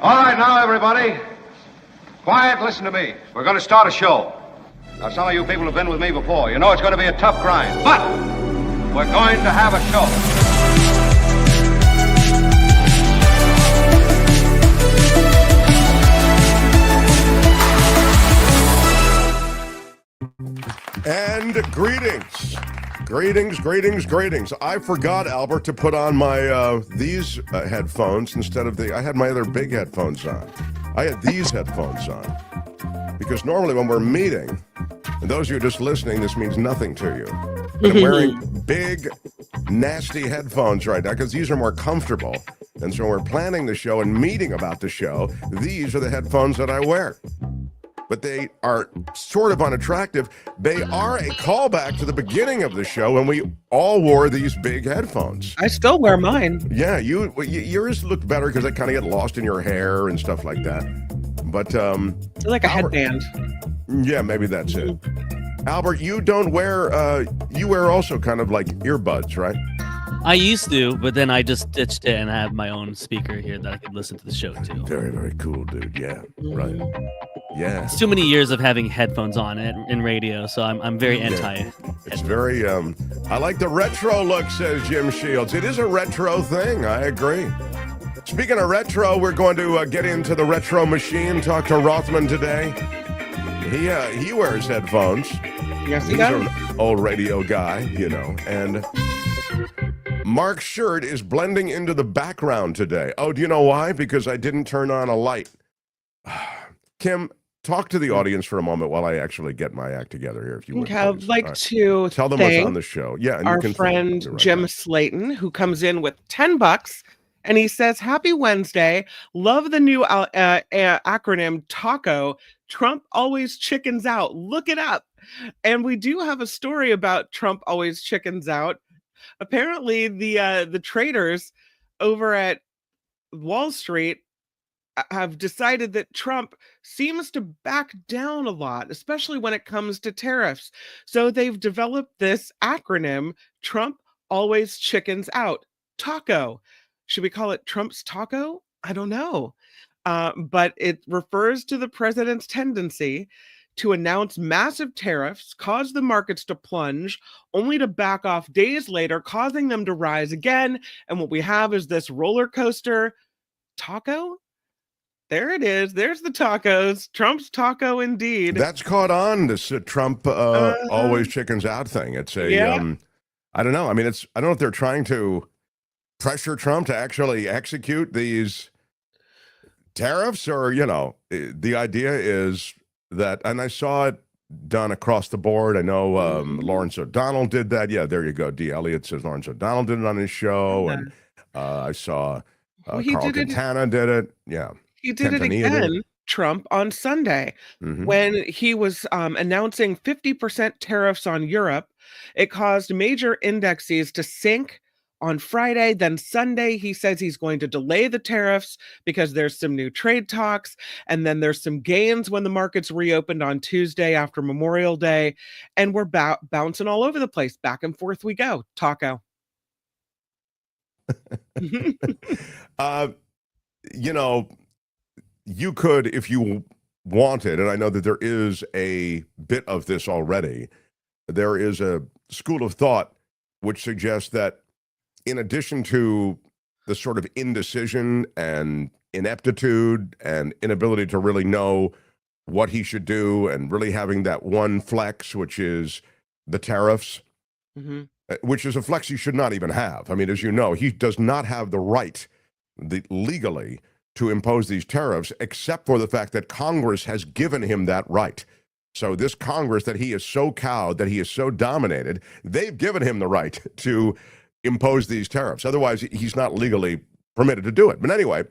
All right, now, everybody. Quiet, listen to me. We're going to start a show. Now, some of you people have been with me before. You know it's going to be a tough grind, but we're going to have a show. And greetings. I forgot, Albert, to put on my these headphones instead of I had my other big headphones on. I had these headphones on because normally when we're meeting, and those of you just listening, this means nothing to you. But I'm wearing big, nasty headphones right now because these are more comfortable. And so when we're planning the show and meeting about the show, these are the headphones that I wear. But they are sort of unattractive. They are a callback to the beginning of the show when we all wore these big headphones. I still wear mine. Yeah, yours look better because they kind of get lost in your hair and stuff like that. But like a headband. Yeah, maybe that's it. Albert, you don't wear. You wear also kind of like earbuds, right? I used to, but then I just ditched it and I have my own speaker here that I could listen to the show to. Very, very cool, dude. Yeah, right. Yeah. It's too many years of having headphones on in radio, so I'm very anti. It's very. I like the retro look, says Jim Shields. It is a retro thing. I agree. Speaking of retro, we're going to get into the retro machine. Talk to Rothmann today. He wears headphones. Yes, he He's does. an old radio guy, you know, and. Mark's shirt is blending into the background today. Oh, do you know why? Because I didn't turn on a light. Kim, talk to the audience for a moment while I actually get my act together here, if you would. I'd like to tell them what's on the show. Yeah, and our you can friend right Jim now. Slayton, who comes in with $10, and he says, "Happy Wednesday! Love the new acronym TACO. Trump always chickens out. Look it up." And we do have a story about Trump always chickens out. Apparently, the traders over at Wall Street have decided that Trump seems to back down a lot, especially when it comes to tariffs. So they've developed this acronym, Trump always chickens out. TACO. Should we call it Trump's taco? I don't know. But it refers to the president's tendency to announce massive tariffs, cause the markets to plunge, only to back off days later, causing them to rise again. And what we have is this roller coaster taco. There it is. There's the tacos. Trump's taco indeed. That's caught on, this Trump always chickens out thing. It's a, I don't know. I mean, I don't know if they're trying to pressure Trump to actually execute these tariffs or, you know, the idea is that, and I saw it done across the board. I know Lawrence O'Donnell did that. Yeah, there you go. D. Elliott says Lawrence O'Donnell did it on his show. And I saw Carl Quintana did it. Yeah. He did it again, Trump, on Sunday, when he was announcing 50% tariffs on Europe. It caused major indexes to sink on Friday. Then Sunday, he says he's going to delay the tariffs because there's some new trade talks. And then there's some gains when the markets reopened on Tuesday after Memorial Day. And we're bouncing all over the place. Back and forth we go. Taco. You know, you could, if you wanted, and I know that there is a bit of this already, there is a school of thought which suggests that in addition to the sort of indecision and ineptitude and inability to really know what he should do and really having that one flex, which is the tariffs, which is a flex he should not even have. I mean, as you know, he does not have the right legally to impose these tariffs, except for the fact that Congress has given him that right. So this Congress that he is so cowed, that he is so dominated, they've given him the right to impose these tariffs. Otherwise, he's not legally permitted to do it. But anyway,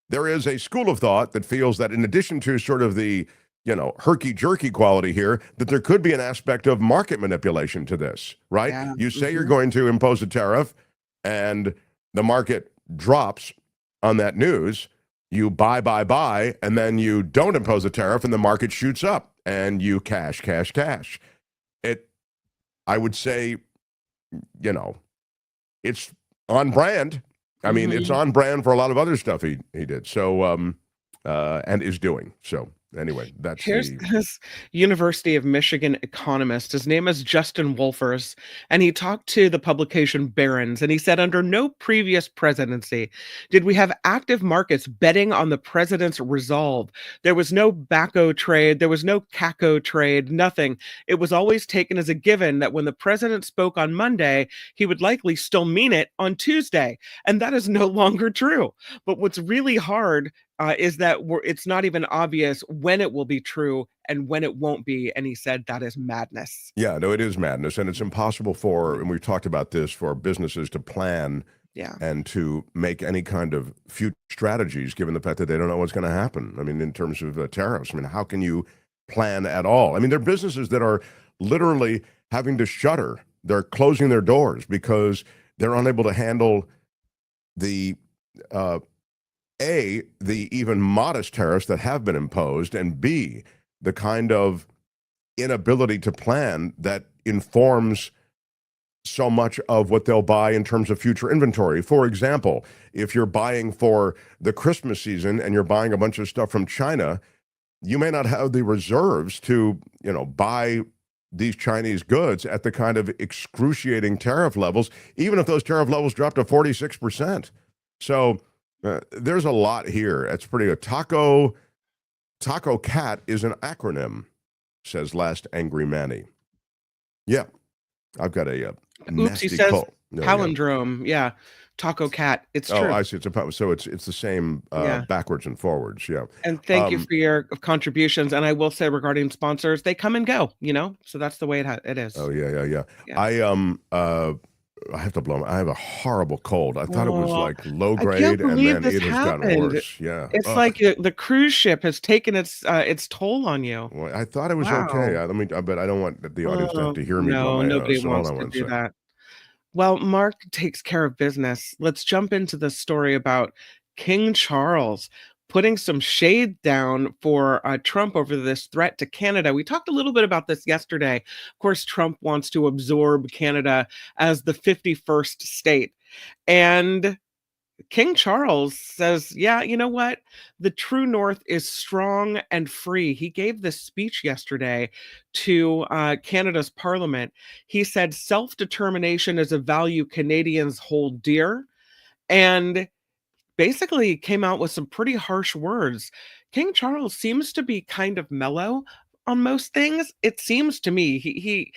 there is a school of thought that feels that in addition to sort of the, you know, herky-jerky quality here, that there could be an aspect of market manipulation to this, right? Yeah. You say you're going to impose a tariff, and the market drops on that news, you buy, and then you don't impose a tariff, and the market shoots up, and you cash. I would say, you know, it's on brand I mean, it's on brand for a lot of other stuff he did. So, and is doing. So anyway, that's Here's this University of Michigan economist. His name is Justin Wolfers, and he talked to the publication Barron's, and he said, under no previous presidency did we have active markets betting on the president's resolve. There was no BACO trade, there was no CACO trade, nothing. It was always taken as a given that when the president spoke on Monday, he would likely still mean it on Tuesday, and that is no longer true. But what's really hard is that it's not even obvious when it will be true and when it won't be. And he said that is madness. Yeah, no, it is madness. And it's impossible for, and we've talked about this, for businesses to plan and to make any kind of future strategies, given the fact that they don't know what's going to happen. I mean, in terms of tariffs, I mean, how can you plan at all? I mean, there are businesses that are literally having to shutter. They're closing their doors because they're unable to handle the A, the even modest tariffs that have been imposed, and B, the kind of inability to plan that informs so much of what they'll buy in terms of future inventory. For example, if you're buying for the Christmas season and you're buying a bunch of stuff from China, you may not have the reserves to, buy these Chinese goods at the kind of excruciating tariff levels, even if those tariff levels drop to 46%. So there's a lot here. It's pretty good. Taco Cat is an acronym, says Last Angry Manny. Yeah, I've got a nasty he says cold. No, palindrome. Yeah. Taco Cat. It's true. Oh, I see. So it's the same backwards and forwards. Yeah. And thank you for your contributions. And I will say regarding sponsors, they come and go, so that's the way it is. Oh, yeah. I have to blow. I have a horrible cold. I thought it was like low grade, and then it has gotten worse. Yeah, it's like the cruise ship has taken its toll on you. Well, I thought it was okay. But I don't want the audience to have to hear me. No, nobody wants to do that. Well, Mark takes care of business. Let's jump into the story about King Charles putting some shade down for Trump over this threat to Canada. We talked a little bit about this yesterday. Of course, Trump wants to absorb Canada as the 51st state. And King Charles says, yeah, you know what? The true north is strong and free. He gave this speech yesterday to Canada's parliament. He said self-determination is a value Canadians hold dear. And basically came out with some pretty harsh words. King Charles seems to be kind of mellow on most things. It seems to me he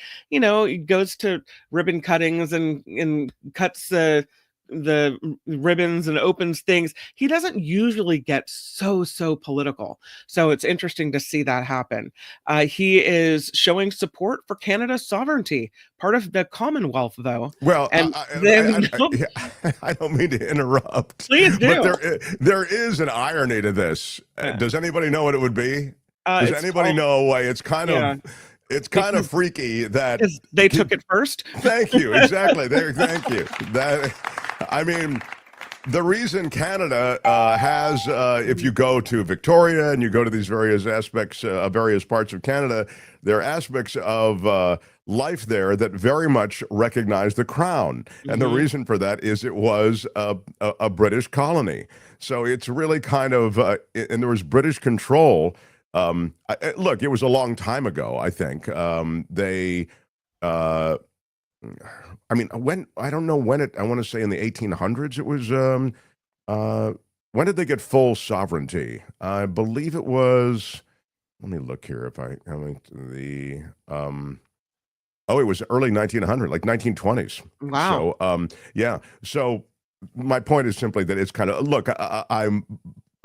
goes to ribbon cuttings and cuts the ribbons and opens things. He doesn't usually get so political. So it's interesting to see that happen. He is showing support for Canada's sovereignty, part of the Commonwealth, though. Well, and I don't mean to interrupt. Please do. But there is an irony to this. Does anybody know what it would be? Does anybody know why it's kind of... It's kind of freaky that they took it first. Thank you. Exactly. Thank you. I mean, the reason Canada has, if you go to Victoria and you go to these various aspects of various parts of Canada, there are aspects of life there that very much recognize the crown. And the reason for that is it was a British colony. So it's really kind of, and there was British control. Look, it was a long time ago, I think. When I don't know when I want to say in the 1800s it was, when did they get full sovereignty? I believe it was, let me look here it was early 1900, like 1920s. Wow. So, so my point is simply that it's kind of, look, I'm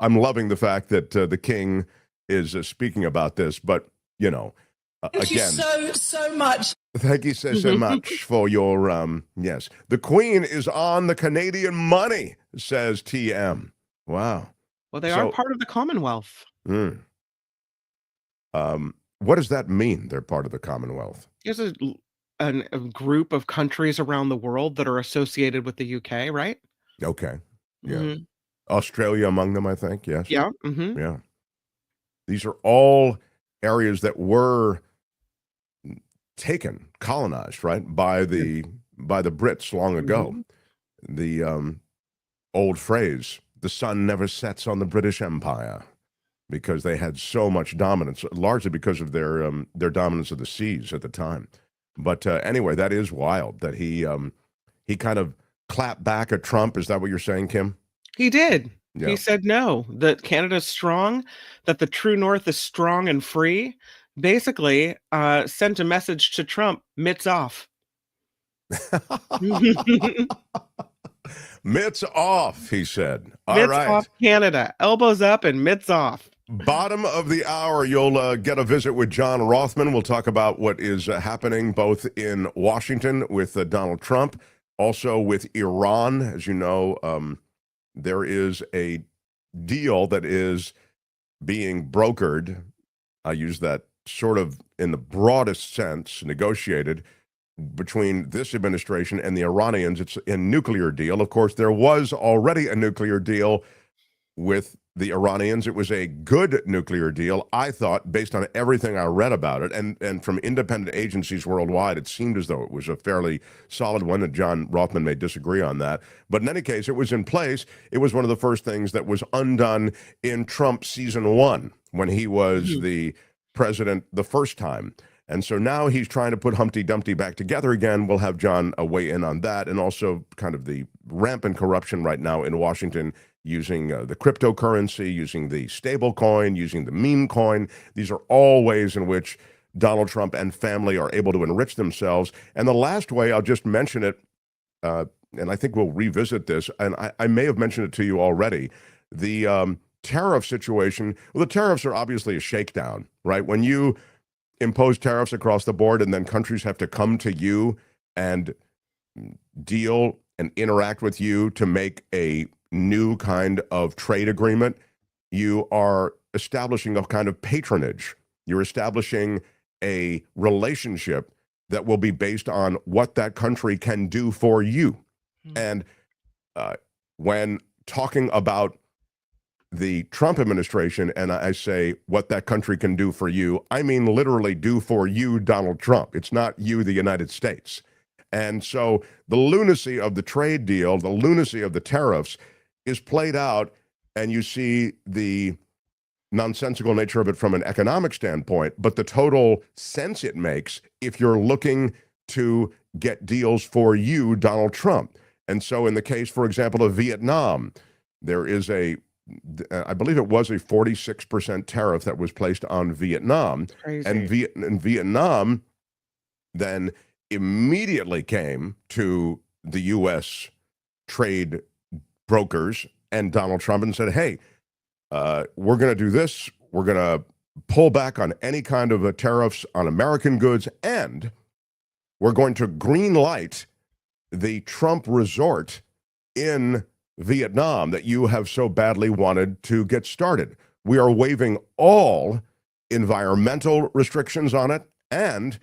loving the fact that the king is speaking about this, but Thank you so much. Thank you so much for your yes. The Queen is on the Canadian money, says TM. Wow. Well, they are part of the Commonwealth. What does that mean? They're part of the Commonwealth. There's a group of countries around the world that are associated with the UK, right? Okay. Yeah. Australia among them, I think. Yes. Yeah. Yeah. These are all areas that were colonized, right, by the Brits long ago. The old phrase, the sun never sets on the British Empire, because they had so much dominance, largely because of their dominance of the seas at the time. But anyway, that is wild that he kind of clapped back at Trump. Is that what you're saying, Kim? He did. Yeah. He said no, that Canada's strong, that the true North is strong and free. Basically, sent a message to Trump, mitts off. Mitts off, he said. All mitts right. off Canada. Elbows up and mitts off. Bottom of the hour, you'll get a visit with John Rothmann. We'll talk about what is happening both in Washington with Donald Trump, also with Iran. As you know, there is a deal that is being brokered. I use that sort of in the broadest sense, negotiated between this administration and the Iranians. It's a nuclear deal. Of course, there was already a nuclear deal with the Iranians. It was a good nuclear deal, I thought, based on everything I read about it. And from independent agencies worldwide, it seemed as though it was a fairly solid one. That John Rothmann may disagree on that. But in any case, it was in place. It was one of the first things that was undone in Trump season 1 when he was the president the first time. And so now he's trying to put Humpty Dumpty back together again. We'll have John weigh in on that, and also kind of the rampant corruption right now in Washington, using the cryptocurrency, using the stable coin, using the meme coin. These are all ways in which Donald Trump and family are able to enrich themselves. And the last way, I'll just mention it, and I think we'll revisit this, and I may have mentioned it to you already, the tariff situation. Well, the tariffs are obviously a shakedown, right? When you impose tariffs across the board and then countries have to come to you and deal and interact with you to make a new kind of trade agreement, you are establishing a kind of patronage. You're establishing a relationship that will be based on what that country can do for you. And when talking about the Trump administration, and I say what that country can do for you, I mean literally do for you, Donald Trump. It's not you, the United States. And so the lunacy of the trade deal, the lunacy of the tariffs is played out, and you see the nonsensical nature of it from an economic standpoint, but the total sense it makes if you're looking to get deals for you, Donald Trump. And so in the case, for example, of Vietnam, there is I believe it was a 46% tariff that was placed on Vietnam. Crazy. And Vietnam then immediately came to the U.S. trade brokers and Donald Trump and said, hey, we're going to do this. We're going to pull back on any kind of tariffs on American goods, and we're going to green light the Trump resort in Vietnam that you have so badly wanted to get started. We are waiving all environmental restrictions on it, and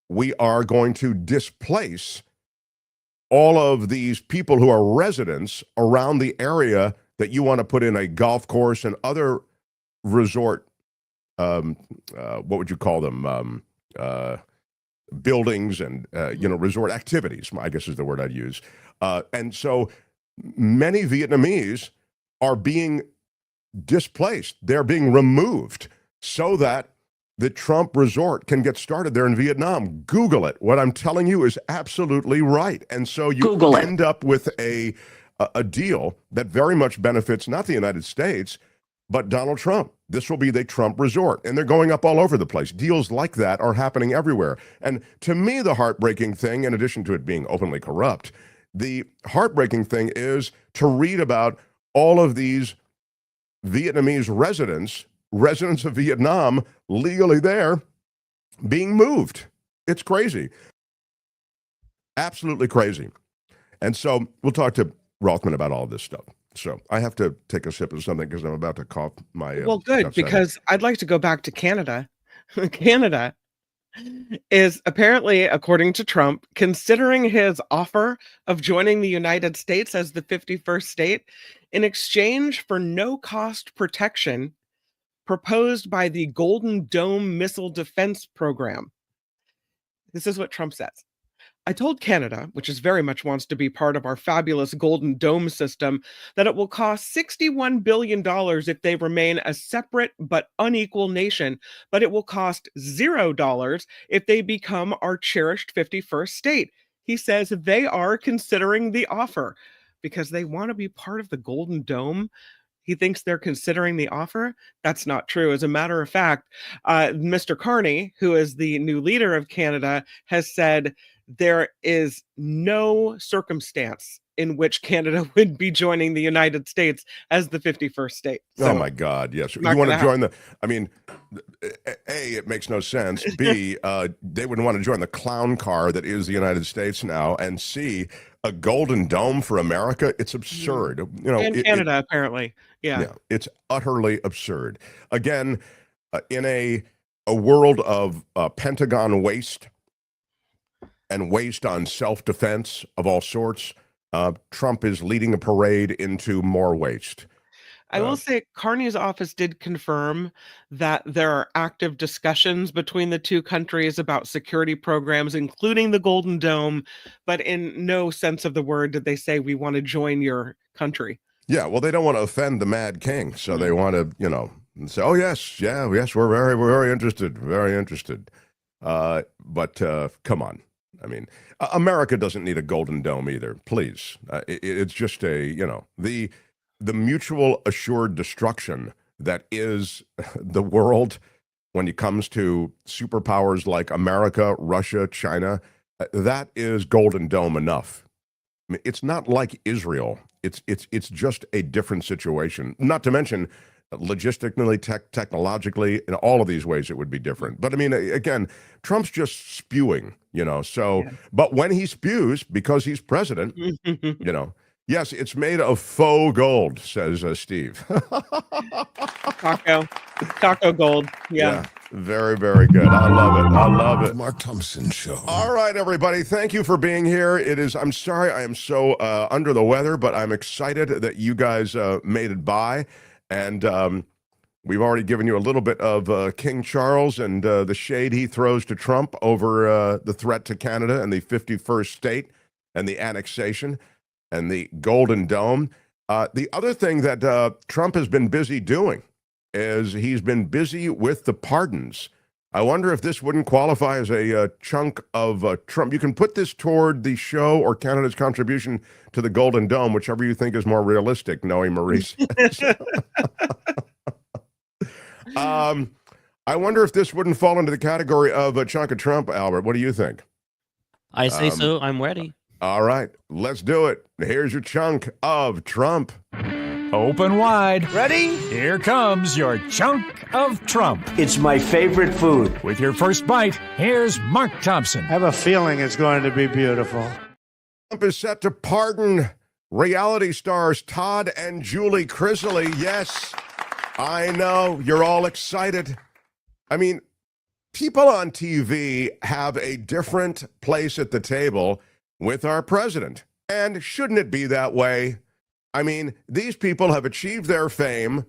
we are going to displace all of these people who are residents around the area that you want to put in a golf course and other resort, what would you call them, buildings and, resort activities, I guess is the word I'd use. And so many Vietnamese are being displaced. They're being removed so that the Trump resort can get started there in Vietnam. Google it. What I'm telling you is absolutely right. And so you end up with a deal that very much benefits not the United States, but Donald Trump. This will be the Trump resort. And they're going up all over the place. Deals like that are happening everywhere. And to me, the heartbreaking thing, in addition to it being openly corrupt, the heartbreaking thing is to read about all of these Vietnamese residents of Vietnam, legally there, being moved. It's crazy. Absolutely crazy. And so we'll talk to Rothmann about all of this stuff. So I have to take a sip of something because I'm about to cough my... well, good, because I'd like to go back to Canada. Canada is apparently, according to Trump, considering his offer of joining the United States as the 51st state in exchange for no-cost protection proposed by the Golden Dome Missile Defense Program. This is what Trump says. I told Canada, which is very much wants to be part of our fabulous Golden Dome system, that it will cost $61 billion if they remain a separate but unequal nation, but it will cost $0 if they become our cherished 51st state. He says they are considering the offer because they want to be part of the Golden Dome. He thinks they're considering the offer. That's not true. As a matter of fact, Mr. Carney, who is the new leader of Canada, has said there is no circumstance in which Canada would be joining the United States as the 51st state. So, oh my God, yes. You want to join I mean, A, it makes no sense. B, they wouldn't want to join the clown car that is the United States now. And C, a Golden Dome for America? It's absurd. And Canada, apparently. Yeah, it's utterly absurd. Again, in a world of Pentagon waste and waste on self-defense of all sorts, Trump is leading a parade into more waste. I will say Carney's office did confirm that there are active discussions between the two countries about security programs, including the Golden Dome, but in no sense of the word did they say we want to join your country. Yeah, well, they don't want to offend the Mad King, so they want to, say, "Oh yes, we're very interested, very interested." But come on, I mean, America doesn't need a Golden Dome either. Please, it's just the mutual assured destruction that is the world when it comes to superpowers like America, Russia, China. That is Golden Dome enough. I mean, it's not like Israel. It's just a different situation. Not to mention, logistically, technologically, in all of these ways, it would be different. But I mean, again, Trump's just spewing, So, but when he spews, because he's president, yes, it's made of faux gold, says Steve. Taco gold. Yeah. Very, very good. I love it. I love it. Mark Thompson Show. All right, everybody. Thank you for being here. I'm sorry I am so under the weather, but I'm excited that you guys made it by. And we've already given you a little bit of King Charles and the shade he throws to Trump over the threat to Canada and the 51st state and the annexation and the Golden Dome. The other thing that Trump has been busy doing is he's been busy with the pardons. I wonder if this wouldn't qualify as a chunk of Trump. You can put this toward the show or Canada's contribution to the Golden Dome, whichever you think is more realistic, Noe Maurice. I wonder if this wouldn't fall into the category of a chunk of Trump, Albert. What do you think? I say so. I'm ready. All right, let's do it. Here's your chunk of Trump. Open wide. Ready? Here comes your chunk of Trump. It's my favorite food. With your first bite, here's Mark Thompson. I have a feeling it's going to be beautiful. Trump is set to pardon reality stars Todd and Julie Crisley. Yes, I know, you're all excited. I mean, people on TV have a different place at the table with our president. And shouldn't it be that way? I mean, these people have achieved their fame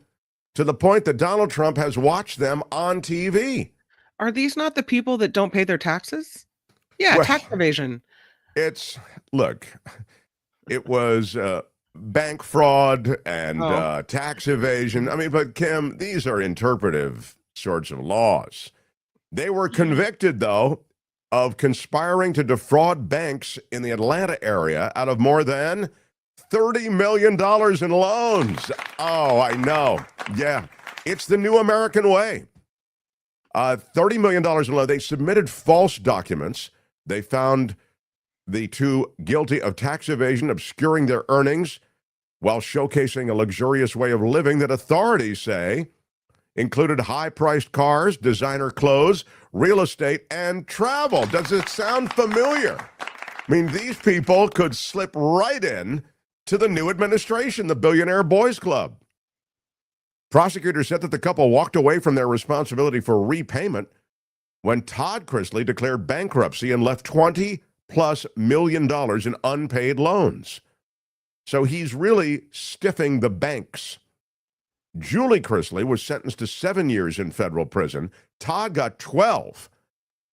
to the point that Donald Trump has watched them on TV. Are these not the people that don't pay their taxes? Yeah, Well, tax evasion. Look, it was bank fraud and tax evasion. I mean, but Kim, these are interpretive sorts of laws. They were convicted, though, of conspiring to defraud banks in the Atlanta area out of more than $30 million in loans. Oh, I know. Yeah, it's the new American way. $30 million in loans. They submitted false documents. They found the two guilty of tax evasion, obscuring their earnings while showcasing a luxurious way of living that authorities say included high-priced cars, designer clothes, real estate, and travel. Does it sound familiar? I mean, these people could slip right in to the new administration, the Billionaire Boys Club. Prosecutors said that the couple walked away from their responsibility for repayment when Todd Crisley declared bankruptcy and left $20+ million in unpaid loans. So he's really stiffing the banks. Julie Crisley was sentenced to 7 years in federal prison. Todd got 12.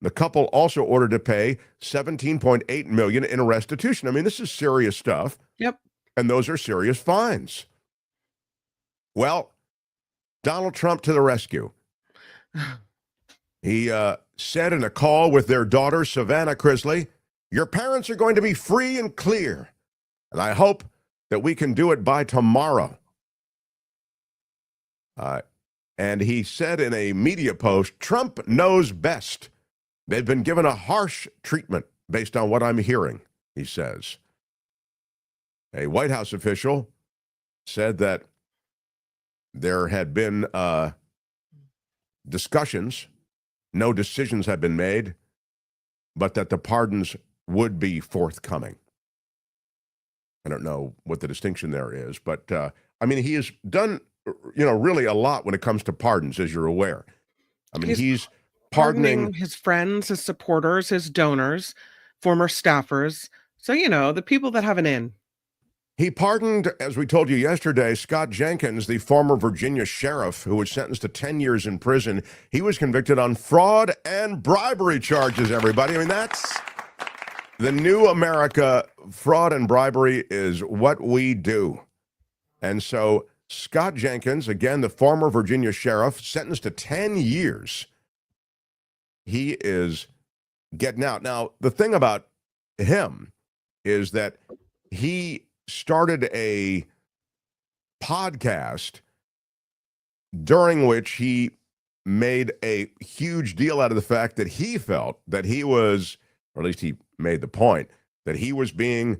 The couple also ordered to pay $17.8 million in restitution. I mean, this is serious stuff. Yep. And those are serious fines. Well, Donald Trump to the rescue. He said in a call with their daughter, Savannah Chrisley, "Your parents are going to be free and clear, and I hope that we can do it by tomorrow." And he said in a media post, "Trump knows best. They've been given a harsh treatment based on what I'm hearing," he says. A White House official said that there had been discussions, no decisions had been made, but that the pardons would be forthcoming. I don't know what the distinction there is, but I mean, he has done, really a lot when it comes to pardons, as you're aware. I mean, he's pardoning his friends, his supporters, his donors, former staffers. So, the people that have an in. He pardoned, as we told you yesterday, Scott Jenkins, the former Virginia sheriff who was sentenced to 10 years in prison. He was convicted on fraud and bribery charges, everybody. I mean, that's the new America. Fraud and bribery is what we do. And so Scott Jenkins, again, the former Virginia sheriff, sentenced to 10 years. He is getting out. Now, the thing about him is that he started a podcast during which he made a huge deal out of the fact that he felt that he was, or at least he made the point, that he was being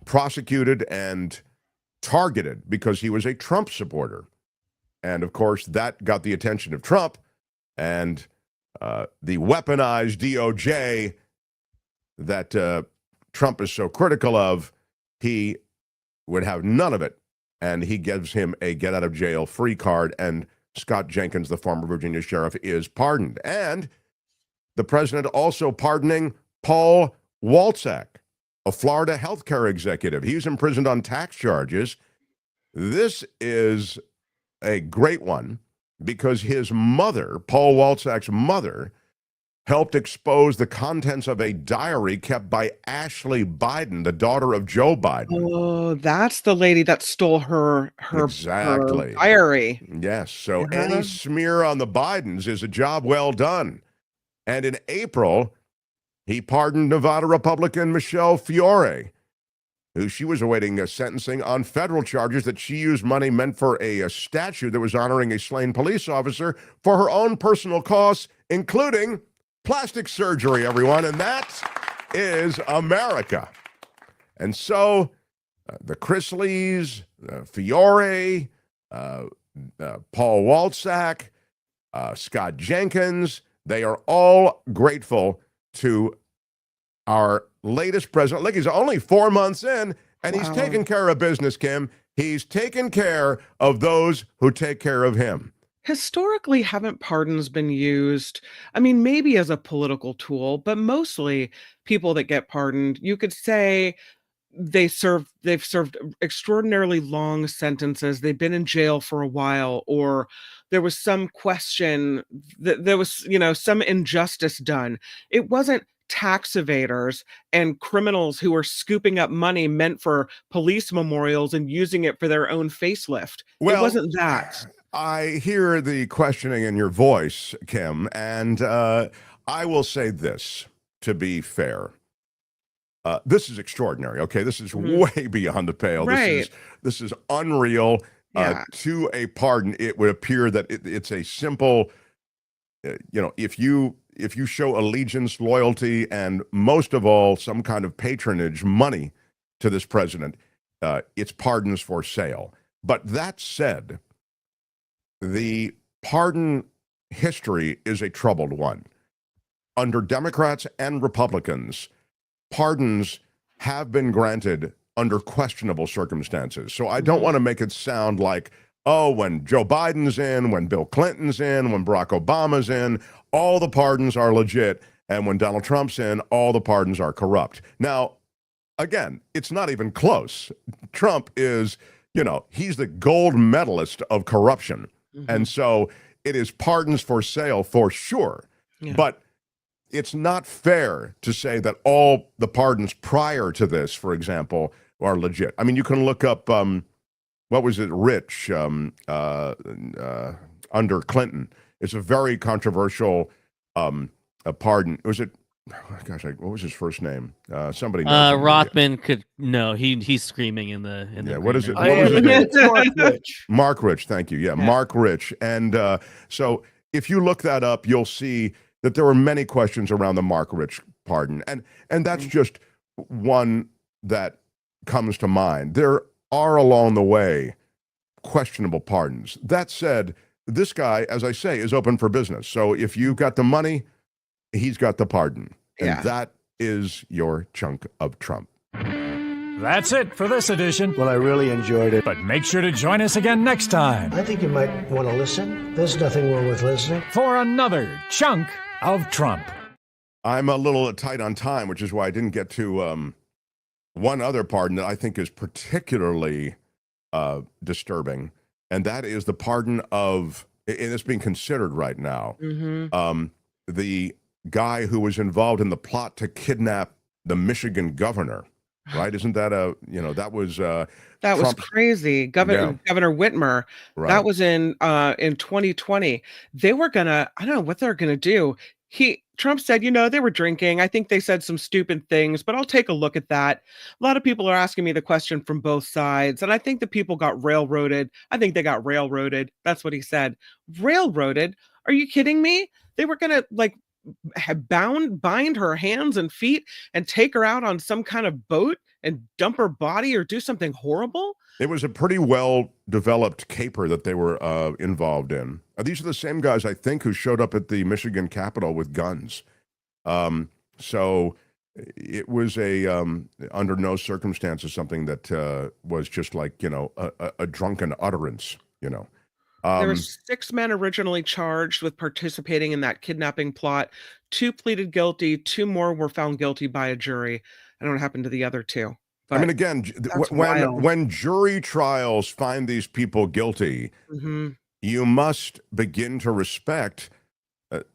prosecuted and targeted because he was a Trump supporter. And of course, that got the attention of Trump, and the weaponized DOJ that Trump is so critical of, he would have none of it, and he gives him a get-out-of-jail-free card, and Scott Jenkins, the former Virginia sheriff, is pardoned. And the president also pardoning Paul Walczak, a Florida healthcare executive. He was imprisoned on tax charges. This is a great one because his mother, Paul Walczak's mother, helped expose the contents of a diary kept by Ashley Biden, the daughter of Joe Biden. Oh, that's the lady that stole her Exactly. diary. Yes. So any smear on the Bidens is a job well done. And in April, he pardoned Nevada Republican Michelle Fiore, who she was awaiting sentencing on federal charges that she used money meant for a statue that was honoring a slain police officer for her own personal costs, including plastic surgery, everyone. And that is America. And so the Chrisleys, Fiore, Paul Walczak, Scott Jenkins, they are all grateful to our latest president. Look, he's only 4 months in, and he's taking care of business, Kim. He's taking care of those who take care of him. Historically, haven't pardons been used? I mean, maybe as a political tool, but mostly people that get pardoned, you could say they've served extraordinarily long sentences. They've been in jail for a while, or there was some question that there was, some injustice done. It wasn't tax evaders and criminals who were scooping up money meant for police memorials and using it for their own facelift. It wasn't that. I hear the questioning in your voice, Kim, and I will say this, to be fair. This is extraordinary, okay? This is way beyond the pale. Right. This is unreal. Yeah. To a pardon, it would appear that it's a simple, if you show allegiance, loyalty, and most of all, some kind of patronage, money to this president, it's pardons for sale. But that said, the pardon history is a troubled one. Under Democrats and Republicans, pardons have been granted under questionable circumstances. So I don't want to make it sound like, when Joe Biden's in, when Bill Clinton's in, when Barack Obama's in, all the pardons are legit, and when Donald Trump's in, all the pardons are corrupt. Now, again, it's not even close. Trump is, he's the gold medalist of corruption. And so it is pardons for sale for sure. Yeah. But it's not fair to say that all the pardons prior to this, for example, are legit. I mean, you can look up what was it, Rich under Clinton. It's a very controversial a pardon. Was it? Gosh, what was his first name? Somebody knows. Rothman could no. He's screaming in the Yeah, what is it? I What was am it? Mark Rich. Mark Rich, thank you. Yeah, Mark Rich. And so if you look that up, you'll see that there were many questions around the Mark Rich pardon. And that's just one that comes to mind. There are along the way questionable pardons. That said, this guy, as I say, is open for business. So if you've got the money, he's got the pardon. And that is your chunk of Trump. That's it for this edition. Well, I really enjoyed it. But make sure to join us again next time I think you might want to listen. There's nothing wrong with listening. for another chunk of Trump. I'm a little tight on time, which is why I didn't get to one other pardon that I think is particularly disturbing, and that is the pardon of, and it's being considered right now, the guy who was involved in the plot to kidnap the Michigan governor, right? Isn't that that was That was crazy. Governor Whitmer. Right. That was in 2020. They were gonna, I don't know what they're gonna do. Trump said, they were drinking. I think they said some stupid things, but I'll take a look at that. A lot of people are asking me the question from both sides, and I think the people got railroaded. I think they got railroaded. That's what he said. Railroaded? Are you kidding me? They were gonna bind her hands and feet and take her out on some kind of boat and dump her body or do something horrible? It was a pretty well-developed caper that they were involved in. These are the same guys, I think, who showed up at the Michigan Capitol with guns. So it was under no circumstances, something that was just like, a drunken utterance, There were 6 men originally charged with participating in that kidnapping plot. 2 pleaded guilty. 2 more were found guilty by a jury. I don't know what happened to the other 2. I mean, again, when jury trials find these people guilty, you must begin to respect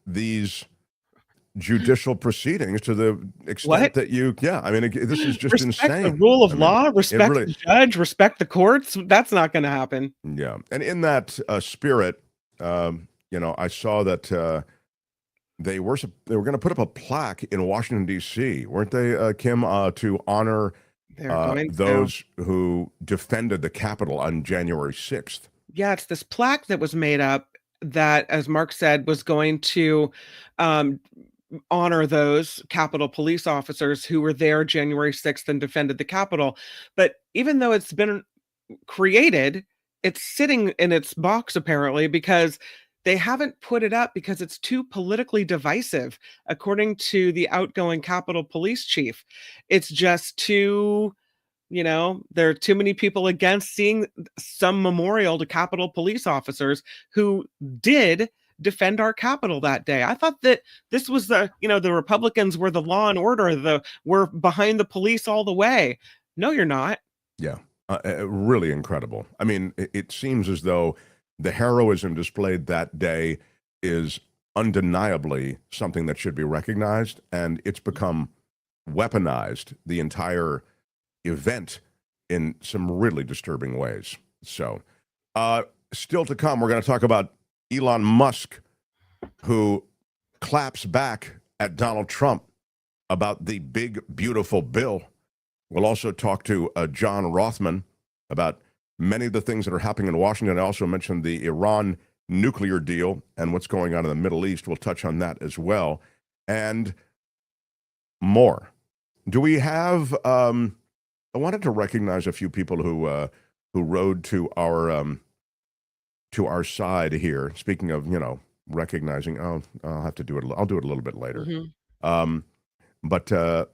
these judicial proceedings to the extent that this is just respect insane. The rule of law, respect the judge, respect the courts. That's not going to happen. Yeah. And in that spirit, I saw that they were going to put up a plaque in Washington, D.C., weren't they, Kim, to honor those who defended the Capitol on January 6th. Yeah, it's this plaque that was made up that, as Mark said, was going to honor those Capitol police officers who were there January 6th and defended the Capitol. But even though it's been created, it's sitting in its box apparently because they haven't put it up because it's too politically divisive, according to the outgoing Capitol Police Chief. It's just too, there are too many people against seeing some memorial to Capitol police officers who did defend our Capitol that day. I thought that this was the Republicans were the law and order, we're behind the police all the way. No, you're not. Yeah, really incredible. I mean, it seems as though the heroism displayed that day is undeniably something that should be recognized, and it's become weaponized, the entire event, in some really disturbing ways. So, still to come, we're going to talk about Elon Musk, who claps back at Donald Trump about the big, beautiful bill. We'll also talk to John Rothmann about many of the things that are happening in Washington. I also mentioned the Iran nuclear deal and what's going on in the Middle East. We'll touch on that as well, and more. Do we have? I wanted to recognize a few people who rode to our side here. Speaking of, recognizing. I'll have to do it. I'll do it a little bit later. But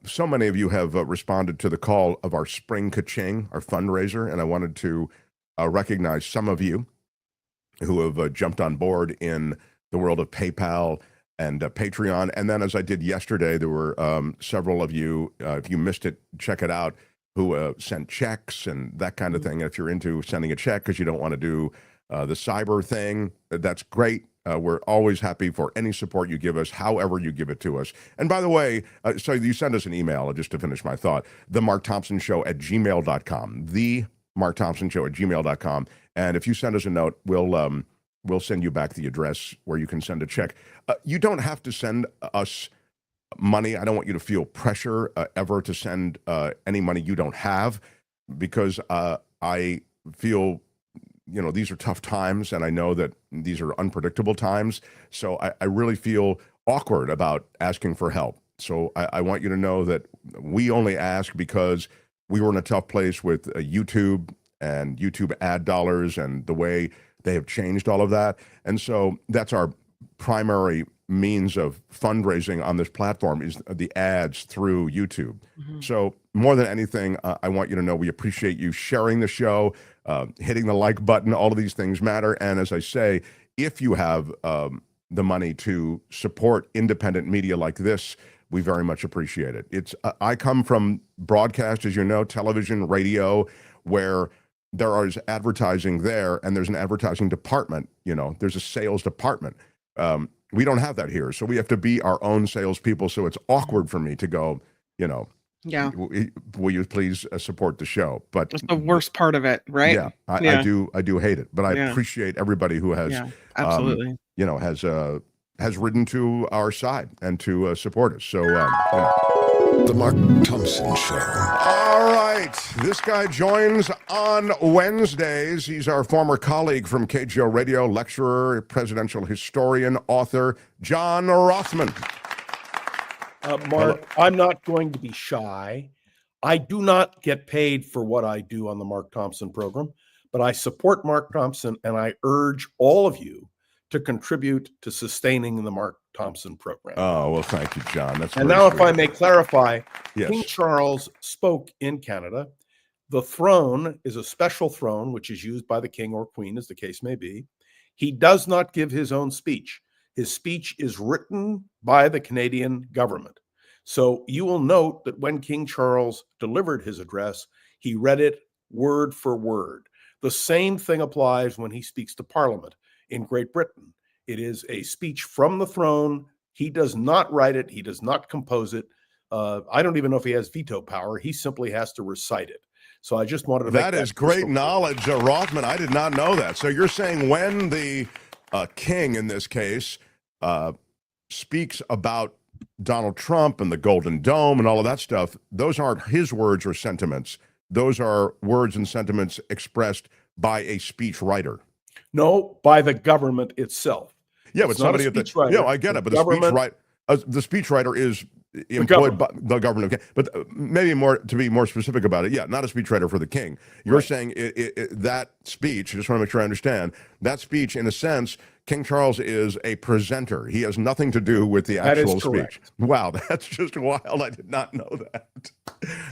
so many of you have responded to the call of our Spring Ka-Ching, our fundraiser, and I wanted to recognize some of you who have jumped on board in the world of PayPal and Patreon. And then, as I did yesterday, there were several of you, if you missed it, check it out, who sent checks and that kind of thing. If you're into sending a check because you don't want to do the cyber thing, that's great. We're always happy for any support you give us, however you give it to us. And by the way, so you send us an email, just to finish my thought, themarkthompsonshow@gmail.com, themarkthompsonshow@gmail.com. And if you send us a note, we'll send you back the address where you can send a check. You don't have to send us money. I don't want you to feel pressure ever to send any money you don't have, because I feel, these are tough times, and I know that these are unpredictable times. So I really feel awkward about asking for help. So I want you to know that we only ask because we were in a tough place with YouTube and YouTube ad dollars and the way they have changed all of that. And so that's our primary means of fundraising on this platform, is the ads through YouTube. Mm-hmm. So more than anything, I want you to know we appreciate you sharing the show, hitting the like button. All of these things matter. And as I say, if you have the money to support independent media like this, we very much appreciate it. I come from broadcast, as you know, television, radio, where there is advertising there, and there's an advertising department. There's a sales department. We don't have that here, so we have to be our own salespeople. So it's awkward for me to go, yeah, will you please support the show? But it's the worst part of it, right? Yeah, I do hate it, but I appreciate everybody who has, absolutely, has ridden to our side and to support us. So, The Mark Thompson Show. All right. This guy joins on Wednesdays. He's our former colleague from KGO Radio, lecturer, presidential historian, author, John Rothmann. Mark, I'm not going to be shy. I do not get paid for what I do on the Mark Thompson program, but I support Mark Thompson, and I urge all of you to contribute to sustaining the Mark Thompson program. Oh, well, thank you, John. And now, if I may clarify, yes. King Charles spoke in Canada. The throne is a special throne, which is used by the king or queen, as the case may be. He does not give his own speech. His speech is written by the Canadian government. So you will note that when King Charles delivered his address, he read it word for word. The same thing applies when he speaks to Parliament in Great Britain. It is a speech from the throne. He does not write it. He does not compose it. I don't even know if he has veto power. He simply has to recite it. So I just wanted to make that is great knowledge, Rothmann. I did not know that. So you're saying when the king, in this case, speaks about Donald Trump and the Golden Dome and all of that stuff, those aren't his words or sentiments. Those are words and sentiments expressed by a speech writer. No, by the government itself. Yeah, but somebody at the yeah, I get it. But the speechwriter is employed by the government. But maybe more to be more specific about it. Yeah, not a speechwriter for the king. You're saying that speech. I just want to make sure I understand that speech. In a sense, King Charles is a presenter. He has nothing to do with the actual speech. Wow, that's just wild. I did not know that.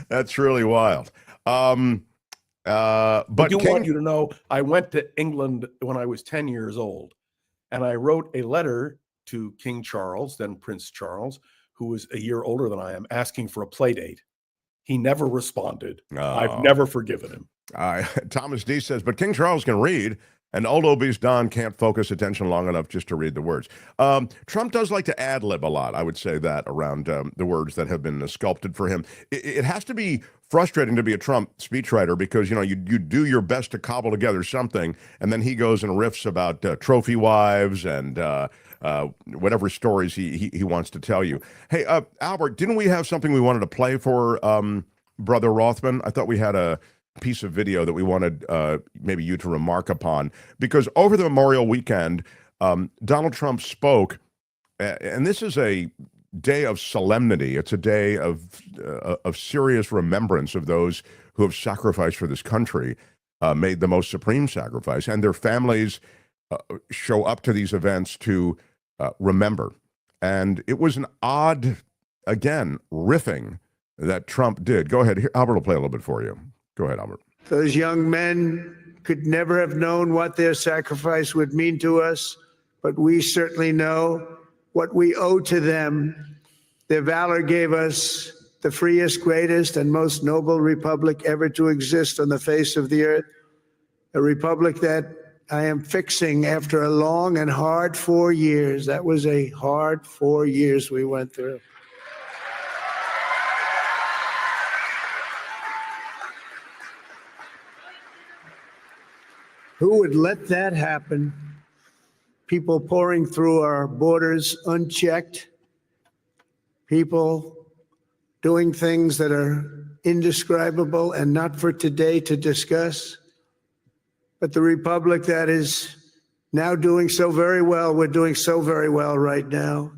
That's really wild. But I want you to know, I went to England when I was 10 years old, and I wrote a letter to King Charles, then Prince Charles, who was a year older than I am, asking for a play date. He never responded. I've never forgiven him. Thomas D says, but King Charles can read, and old obese Don can't focus attention long enough just to read the words. Trump does like to ad-lib a lot. I would say that around the words that have been sculpted for him. It has to be frustrating to be a Trump speechwriter because, you do your best to cobble together something, and then he goes and riffs about trophy wives and whatever stories he wants to tell you. Hey, Albert, didn't we have something we wanted to play for Brother Rothmann? I thought we had a piece of video that we wanted maybe you to remark upon, because over the Memorial weekend, Donald Trump spoke, and this is a day of solemnity. It's a day of serious remembrance of those who have sacrificed for this country, made the most supreme sacrifice, and their families show up to these events to remember. And it was an odd, again, riffing that Trump did. Go ahead. Here, Albert will play a little bit for you. Go ahead, Albert. Those young men could never have known what their sacrifice would mean to us, but we certainly know what we owe to them. Their valor gave us the freest, greatest, and most noble republic ever to exist on the face of the earth, a republic that I am fixing after a long and hard 4 years. That was a hard 4 years we went through. Who would let that happen? People pouring through our borders unchecked, people doing things that are indescribable and not for today to discuss. But the republic that is now doing so very well, we're doing so very well right now,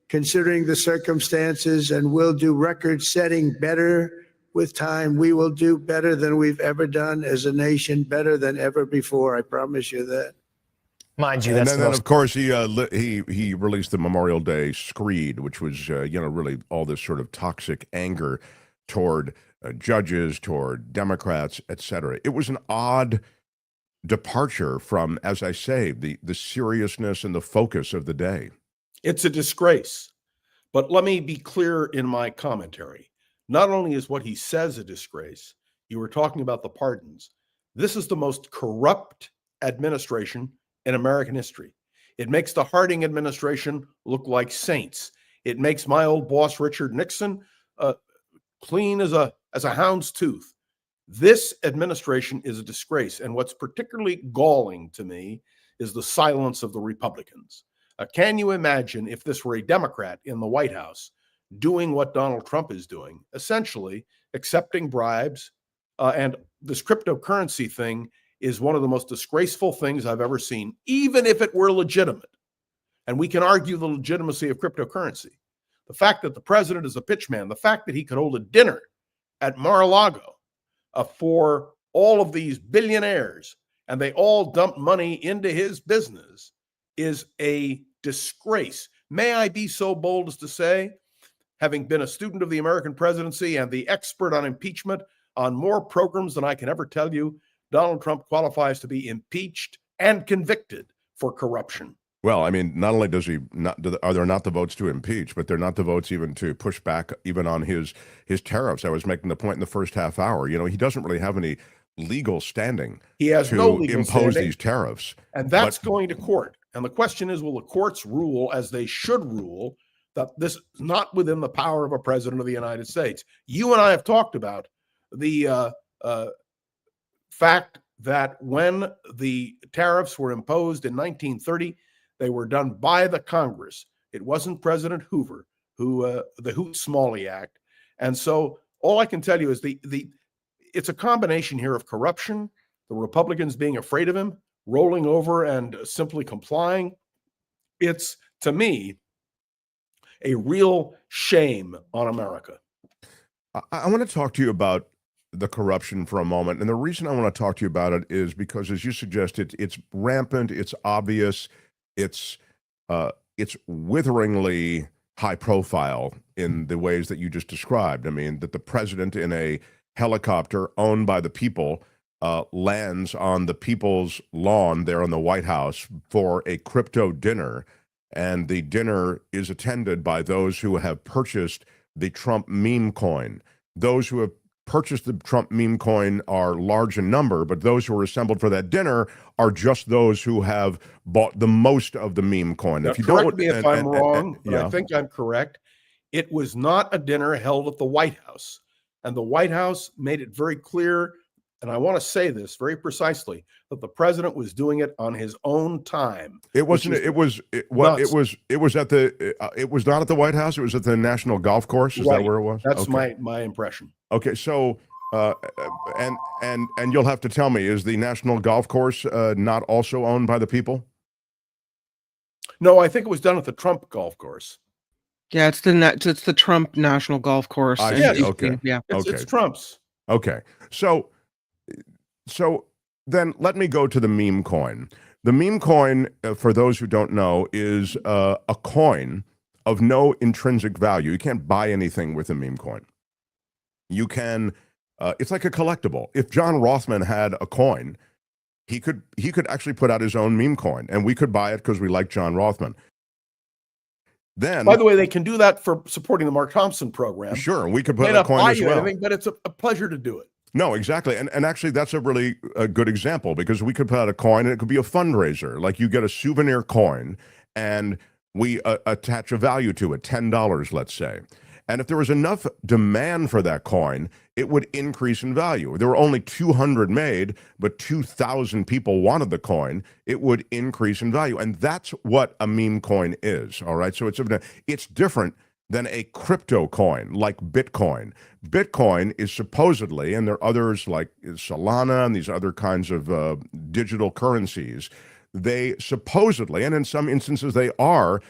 considering the circumstances, and we'll do record-setting better with time. We will do better than we've ever done as a nation, better than ever before. I promise you that. Mind you, and that's then of course, he released the Memorial Day screed, which was, really all this sort of toxic anger toward judges, toward Democrats, etc. It was an odd departure from, as I say, the seriousness and the focus of the day. It's a disgrace. But let me be clear in my commentary. Not only is what he says a disgrace, you were talking about the pardons. This is the most corrupt administration in American history. It makes the Harding administration look like saints. It makes my old boss, Richard Nixon, clean as a hound's tooth. This administration is a disgrace. And what's particularly galling to me is the silence of the Republicans. Can you imagine if this were a Democrat in the White House doing what Donald Trump is doing, essentially accepting bribes, and this cryptocurrency thing is one of the most disgraceful things I've ever seen, even if it were legitimate. And we can argue the legitimacy of cryptocurrency. The fact that the president is a pitchman, the fact that he could hold a dinner at Mar-a-Lago for all of these billionaires and they all dump money into his business is a disgrace. May I be so bold as to say, having been a student of the American presidency and the expert on impeachment on more programs than I can ever tell you, Donald Trump qualifies to be impeached and convicted for corruption. Well, I mean, not only does he not, are there not the votes to impeach, but they're not the votes even to push back even on his tariffs. I was making the point in the first half hour. He doesn't really have any legal standing. He has no legal impose standing, these tariffs, and that's going to court. And the question is, will the courts rule as they should rule that this is not within the power of a president of the United States? You and I have talked about the fact that when the tariffs were imposed in 1930, they were done by the Congress. It wasn't President Hoover who the Hoot-Smalley Act. And so all I can tell you is it's a combination here of corruption, the Republicans being afraid of him, rolling over and simply complying. It's, to me, a real shame on America. I want to talk to you about the corruption for a moment. And the reason I want to talk to you about it is because, as you suggested, it's rampant, it's obvious, it's witheringly high profile in the ways that you just described. I mean, that the president in a helicopter owned by the people lands on the people's lawn there in the White House for a crypto dinner. And the dinner is attended by those who have purchased the Trump meme coin. Those who have purchased the Trump meme coin are large in number, but those who are assembled for that dinner are just those who have bought the most of the meme coin. Now, if you correct me if I'm wrong, but yeah. I think I'm correct. It was not a dinner held at the White House. And the White House made it very clear, and I want to say this very precisely, that the president was doing it on his own time. It wasn't. It was not at the White House. It was at the National Golf Course. Is right. That where it was? That's okay. my impression. Okay, so and you'll have to tell me, is the National Golf Course not also owned by the people? No, I think it was done at the Trump Golf Course. Yeah, it's the Trump National Golf Course. Okay. Yeah. It's Trump's. Okay. So then let me go to the meme coin. The meme coin, for those who don't know, is a coin of no intrinsic value. You can't buy anything with a meme coin. You can, it's like a collectible. If John Rothmann had a coin, he could actually put out his own meme coin, and we could buy it because we like John Rothmann. Then, by the way, they can do that for supporting the Mark Thompson program. Sure, we could put a coin as well. Anything, but it's a pleasure to do it. No, exactly. And actually, that's a really good example because we could put out a coin and it could be a fundraiser. Like you get a souvenir coin and we attach a value to it, $10, let's say. And if there was enough demand for that coin, it would increase in value. There were only 200 made, but 2,000 people wanted the coin. It would increase in value. And that's what a meme coin is, all right? So it's different than a crypto coin like Bitcoin. Bitcoin is supposedly, and there are others like Solana and these other kinds of digital currencies, they supposedly, and in some instances they are,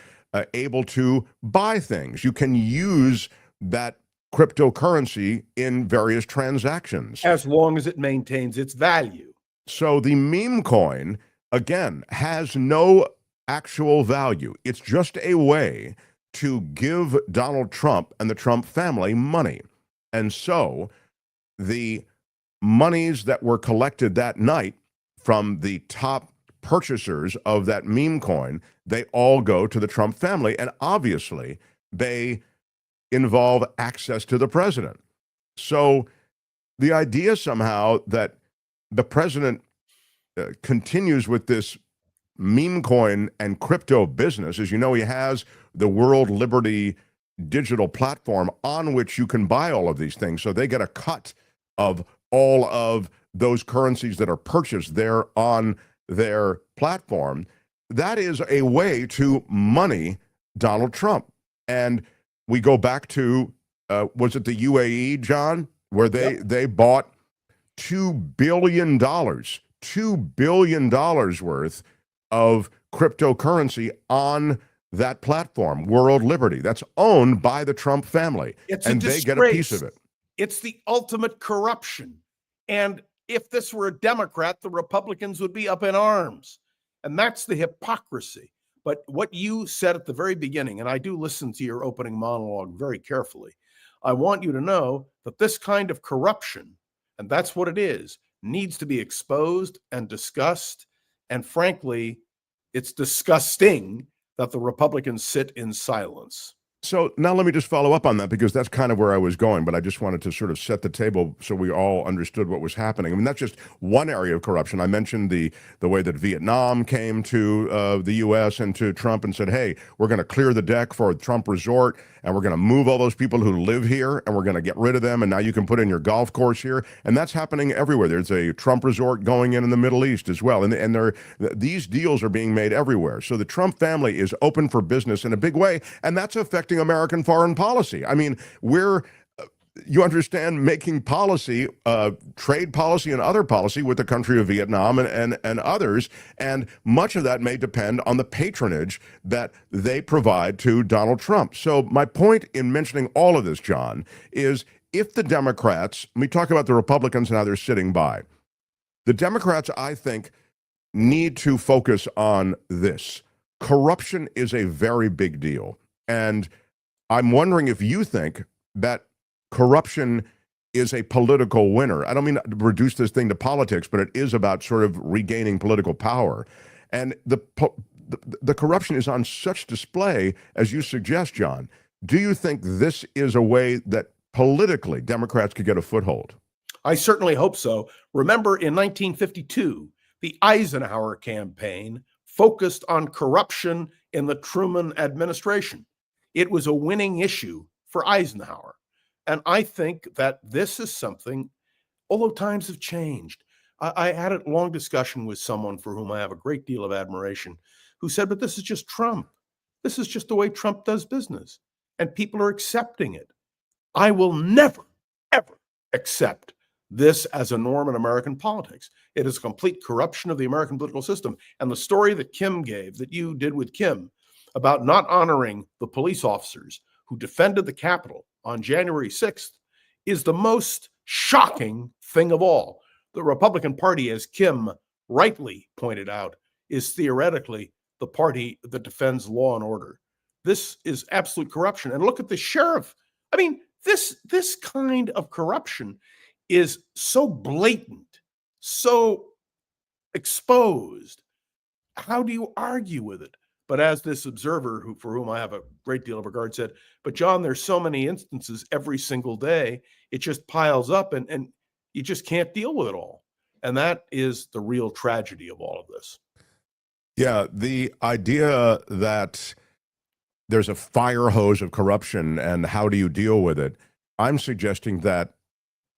able to buy things. You can use that cryptocurrency in various transactions. As long as it maintains its value. So the meme coin, again, has no actual value. It's just a way to give Donald Trump and the Trump family money. And so the monies that were collected that night from the top purchasers of that meme coin, they all go to the Trump family. And obviously, they involve access to the president. So the idea somehow that the president continues with this meme coin and crypto business, as you know, he has the World Liberty digital platform on which you can buy all of these things. So they get a cut of all of those currencies that are purchased there on their platform. That is a way to money Donald Trump. And we go back to, was it the UAE, John, where they bought $2 billion worth of cryptocurrency on that platform, World Liberty. That's owned by the Trump family. And they get a piece of it. It's the ultimate corruption. And if this were a Democrat, the Republicans would be up in arms. And that's the hypocrisy. But what you said at the very beginning, and I do listen to your opening monologue very carefully, I want you to know that this kind of corruption, and that's what it is, needs to be exposed and discussed. And frankly, it's disgusting that the Republicans sit in silence. So now let me just follow up on that because that's kind of where I was going, but I just wanted to sort of set the table so we all understood what was happening. I mean, that's just one area of corruption. I mentioned the way that Vietnam came to the U.S. and to Trump and said, hey, we're going to clear the deck for Trump Resort and we're going to move all those people who live here and we're going to get rid of them and now you can put in your golf course here. And that's happening everywhere. There's a Trump Resort going in the Middle East as well. And these deals are being made everywhere. So the Trump family is open for business in a big way, and that's affecting American foreign policy. I mean, you understand, making policy, trade policy and other policy with the country of Vietnam and others, and much of that may depend on the patronage that they provide to Donald Trump. So my point in mentioning all of this, John, is if the Democrats, we talk about the Republicans and how they're sitting by, the Democrats, I think, need to focus on this. Corruption is a very big deal. And I'm wondering if you think that corruption is a political winner. I don't mean to reduce this thing to politics, but it is about sort of regaining political power. And the corruption is on such display, as you suggest, John. Do you think this is a way that politically Democrats could get a foothold? I certainly hope so. Remember, in 1952, the Eisenhower campaign focused on corruption in the Truman administration. It was a winning issue for Eisenhower. And I think that this is something, although times have changed. I had a long discussion with someone for whom I have a great deal of admiration, who said, but this is just Trump. This is just the way Trump does business. And people are accepting it. I will never, ever accept this as a norm in American politics. It is a complete corruption of the American political system. And the story that Kim gave, that you did with Kim, about not honoring the police officers who defended the Capitol on January 6th is the most shocking thing of all. The Republican Party, as Kim rightly pointed out, is theoretically the party that defends law and order. This is absolute corruption. And look at the sheriff. I mean, this kind of corruption is so blatant, so exposed. How do you argue with it? But as this observer, for whom I have a great deal of regard, said, but John, there's so many instances every single day, it just piles up. And You just can't deal with it all. And that is the real tragedy of all of this. Yeah, the idea that there's a fire hose of corruption and how do you deal with it? I'm suggesting that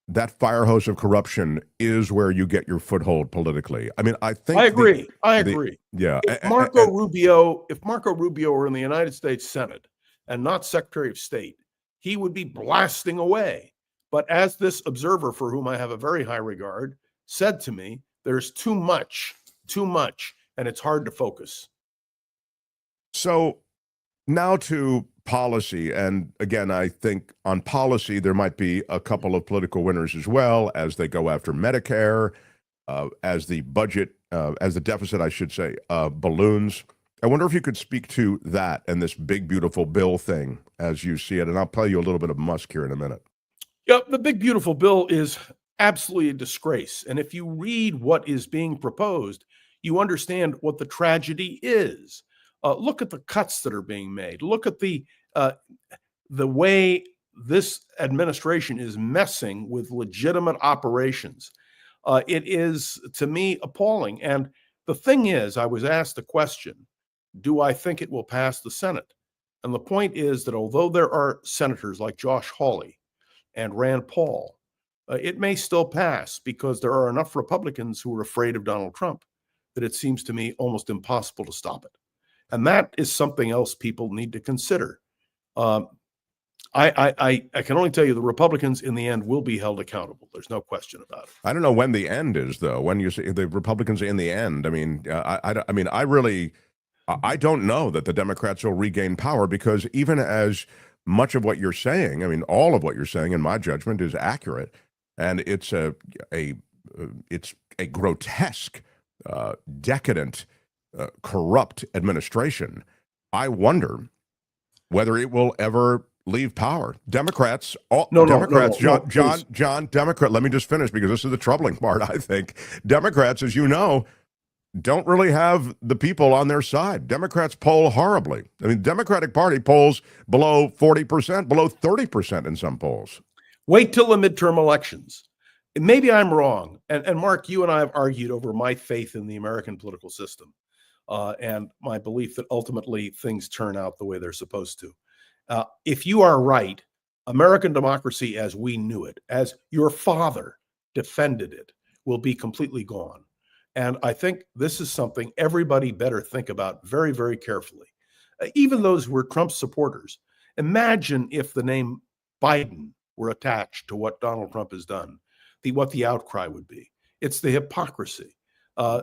that fire hose of corruption is where you get your foothold politically. I mean, I think I agree. I agree. Yeah. If Marco Rubio were in the United States Senate and not Secretary of State, he would be blasting away. But as this observer, for whom I have a very high regard, said to me, there's too much, and it's hard to focus. So now to policy. And again, I think on policy, there might be a couple of political winners as well as they go after Medicare, as the budget, as the deficit, I should say, balloons. I wonder if you could speak to that and this big, beautiful bill thing as you see it. And I'll play you a little bit of Musk here in a minute. Yeah, the big, beautiful bill is absolutely a disgrace. And if you read what is being proposed, you understand what the tragedy is. Look at the cuts that are being made. Look at the way this administration is messing with legitimate operations. It is, to me, appalling. And the thing is, I was asked the question, do I think it will pass the Senate? And the point is that although there are senators like Josh Hawley and Rand Paul, it may still pass because there are enough Republicans who are afraid of Donald Trump that it seems to me almost impossible to stop it. And that is something else people need to consider. I can only tell you the Republicans in the end will be held accountable. There's no question about it. I don't know when the end is, though. When you say the Republicans in the end, I mean, I don't know that the Democrats will regain power because even as much of what you're saying, I mean, all of what you're saying, in my judgment, is accurate, and it's a grotesque, decadent, corrupt administration. I wonder whether it will ever leave power. Democrats, John, Democrat, let me just finish because this is the troubling part, I think. Democrats, as you know, don't really have the people on their side. Democrats poll horribly. I mean, Democratic Party polls below 40%, below 30% in some polls. Wait till the midterm elections. Maybe I'm wrong. And Mark, you and I have argued over my faith in the American political system and my belief that ultimately things turn out the way they're supposed to. If you are right, American democracy as we knew it, as your father defended it, will be completely gone. And I think this is something everybody better think about very, very carefully. Even those who were Trump supporters. Imagine if the name Biden were attached to what Donald Trump has done, what the outcry would be. It's the hypocrisy.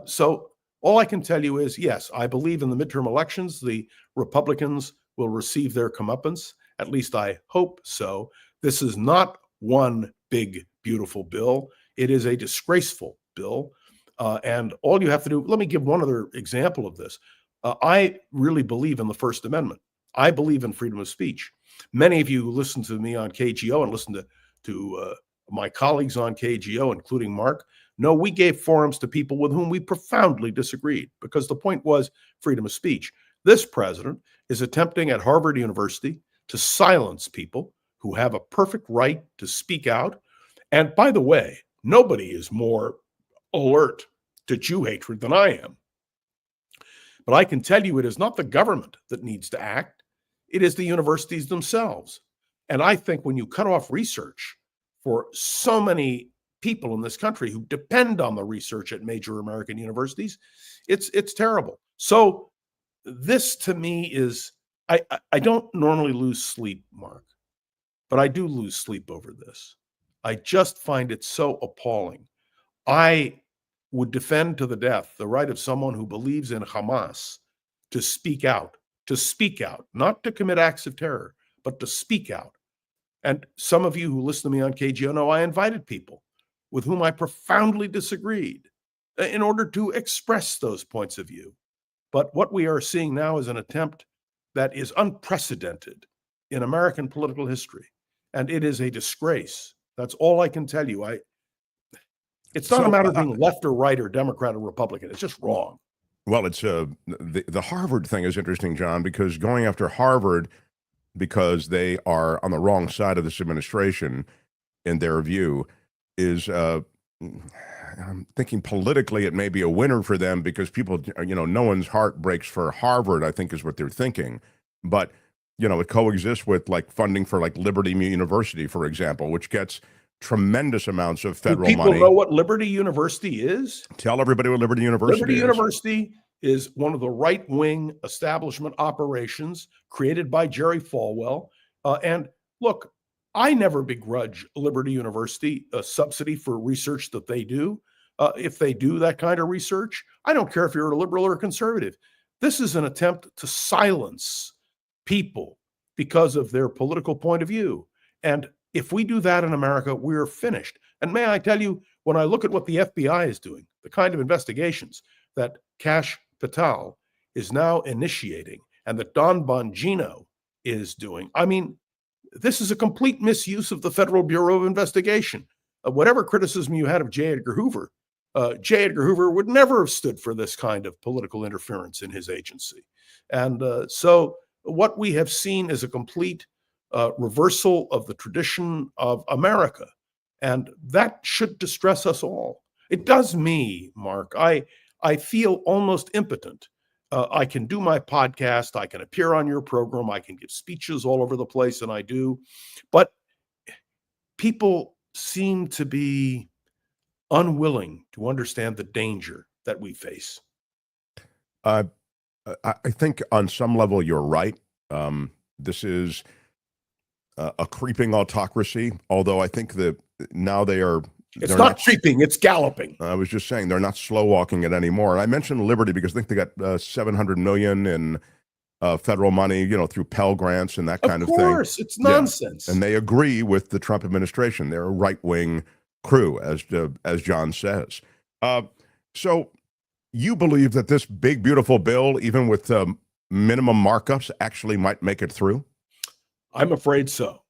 So all I can tell you is, yes, I believe in the midterm elections, the Republicans will receive their comeuppance. At least I hope so. This is not one big, beautiful bill. It is a disgraceful bill. And all you have to do, let me give one other example of this. I really believe in the First Amendment. I believe in freedom of speech. Many of you who listen to me on KGO and listen to my colleagues on KGO, including Mark, know we gave forums to people with whom we profoundly disagreed because the point was freedom of speech. This president is attempting at Harvard University to silence people who have a perfect right to speak out. And by the way, nobody is more alert to Jew hatred than I am. But I can tell you it is not the government that needs to act. It is the universities themselves. And I think when you cut off research for so many people in this country who depend on the research at major American universities, it's terrible. So this to me is, I don't normally lose sleep, Mark, but I do lose sleep over this. I just find it so appalling. I would defend to the death the right of someone who believes in Hamas to speak out, not to commit acts of terror, but to speak out. And some of you who listen to me on KGO know I invited people with whom I profoundly disagreed in order to express those points of view. But what we are seeing now is an attempt that is unprecedented in American political history. And it is a disgrace. That's all I can tell you. It's not a matter of being left or right or Democrat or Republican. It's just wrong. Well, it's the Harvard thing is interesting, John, because going after Harvard because they are on the wrong side of this administration, in their view, is I'm thinking politically it may be a winner for them because people, no one's heart breaks for Harvard, I think is what they're thinking. But, it coexists with like funding for like Liberty University, for example, which gets tremendous amounts of federal money. People know what Liberty University is? Tell everybody what Liberty University Liberty is. University is one of the right-wing establishment operations created by Jerry Falwell. And look, I never begrudge Liberty University a subsidy for research that they do. If they do that kind of research, I don't care if you're a liberal or a conservative. This is an attempt to silence people because of their political point of view. And if we do that in America, we're finished. And may I tell you, when I look at what the FBI is doing, the kind of investigations that Kash Patel is now initiating and that Don Bongino is doing, I mean, this is a complete misuse of the Federal Bureau of Investigation. Whatever criticism you had of J. Edgar Hoover, J. Edgar Hoover would never have stood for this kind of political interference in his agency. And so what we have seen is a complete reversal of the tradition of America. And that should distress us all. It does me, Mark. I feel almost impotent. I can do my podcast. I can appear on your program. I can give speeches all over the place, and I do. But people seem to be unwilling to understand the danger that we face. I think on some level you're right. This is a creeping autocracy, although I think that now it's not creeping, it's galloping. I was just saying they're not slow walking it anymore. And I mentioned Liberty because I think they got $700 million in federal money, through Pell Grants and that kind of thing. Of course, it's nonsense. Yeah. And they agree with the Trump administration. They're a right-wing crew, as John says. So you believe that this big, beautiful bill, even with minimum markups, actually might make it through? I'm afraid so.